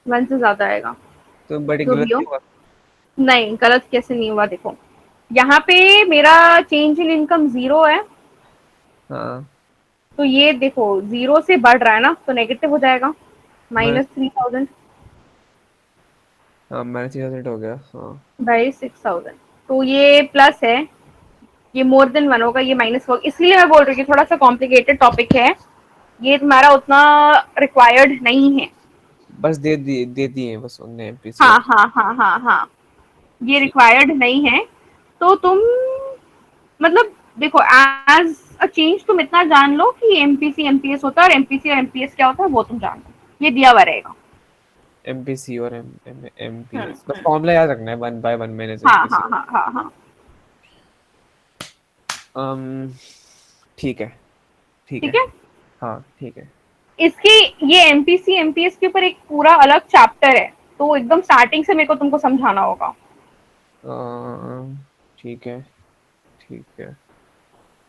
Speaker 1: 1 से ज्यादा आएगा।
Speaker 2: तो बड़ी
Speaker 1: जो भी
Speaker 2: गलत
Speaker 1: हो।
Speaker 2: नहीं हुआ।
Speaker 1: नहीं, गलत कैसे नहीं हुआ देखो। यहाँ पे मेरा चेंज इन इनकम 0 है,
Speaker 2: हाँ
Speaker 1: तो ये देखो 0 से बढ़ रहा है ना, तो नेगेटिव हो जाएगा,
Speaker 2: मैं
Speaker 1: -3000
Speaker 2: हाँ मैंने 3000 हो गया हाँ।
Speaker 1: बाई 6000। तो ये प्लस है, ये मोर देन 1 होगा, ये माइनस होगा, इसलिए मैं बोल रही हूँ कि थोड़ा सा कॉम्प्लिकेटेड टॉपिक है, ये तुम्हारा उतना रिक्वायर्ड नहीं है।
Speaker 2: बस दे दिए बस उनने एमपीसी
Speaker 1: हाँ
Speaker 2: और
Speaker 1: हाँ हाँ हाँ हाँ, ये
Speaker 2: ठीक।
Speaker 1: रिक्वायर्ड नहीं है। तो तुम मतलब देखो, एज अ चेंज तुम इतना जान लो कि एमपीसी एमपीएस होता है, और एमपीसी और एमपीएस क्या होता है वो तुम जान लो, ये दिया हुआ रहेगा।
Speaker 2: एमपीसी और एमपीएस बस
Speaker 1: हम्म।
Speaker 2: फॉर्मूला याद रखना है 1/1 माइनस
Speaker 1: हाँ
Speaker 2: एमपीसी।
Speaker 1: हाँ हाँ हाँ हाँ।
Speaker 2: अम ठीक है ठीक है।
Speaker 1: ठीक है।
Speaker 2: हाँ ठीक है।
Speaker 1: इसके ये एमपीसी एमपीएस के ऊपर एक पूरा अलग चैप्टर है, तो एकदम स्टार्टिंग से मेरे को तुमको समझाना होगा।
Speaker 2: ठीक है ठीक है।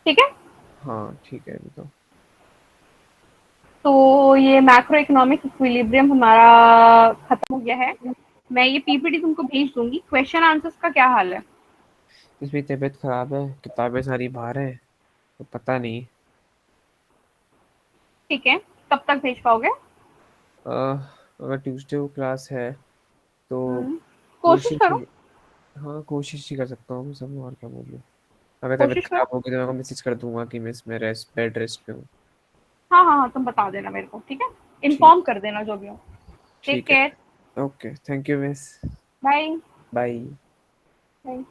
Speaker 1: ठीक है।
Speaker 2: हाँ ठीक है अभी तो।
Speaker 1: तो ये मैक्रो इकोनॉमिक इक्विलिब्रियम हमारा खत्म हो गया है। मैं ये पीपीटी तुमको भेज दूंगी, क्वेश्चन आंसर्स का क्या हाल है?
Speaker 2: इसमें तबीयत खराब है, किताबें सारी बाहर है, तो पता नहीं।
Speaker 1: ठीक है, कब तक भेज पाओगे?
Speaker 2: अगर ट्यूसडे को क्लास है तो
Speaker 1: कोशिश
Speaker 2: कोशिश।
Speaker 1: करो।
Speaker 2: हाँ कोशिश ही कर सकता हूँ मैं सब, और क्या बोलूँ। अगर तबीयत
Speaker 1: कोशिश
Speaker 2: खराब
Speaker 1: करो।
Speaker 2: होगी तो मैं मैसेज कर दूंगा कि मैं इसमें रेस्ट बेड रेस्ट पे हूँ।
Speaker 1: हाँ हाँ हाँ, तुम बता देना मेरे को, ठीक है?
Speaker 2: ठीक।
Speaker 1: इन्फॉर्म कर देना जो भी हो। टेक
Speaker 2: ठीक है।
Speaker 1: Care.
Speaker 2: Okay thank you miss.
Speaker 1: Bye.
Speaker 2: Bye.
Speaker 1: Bye.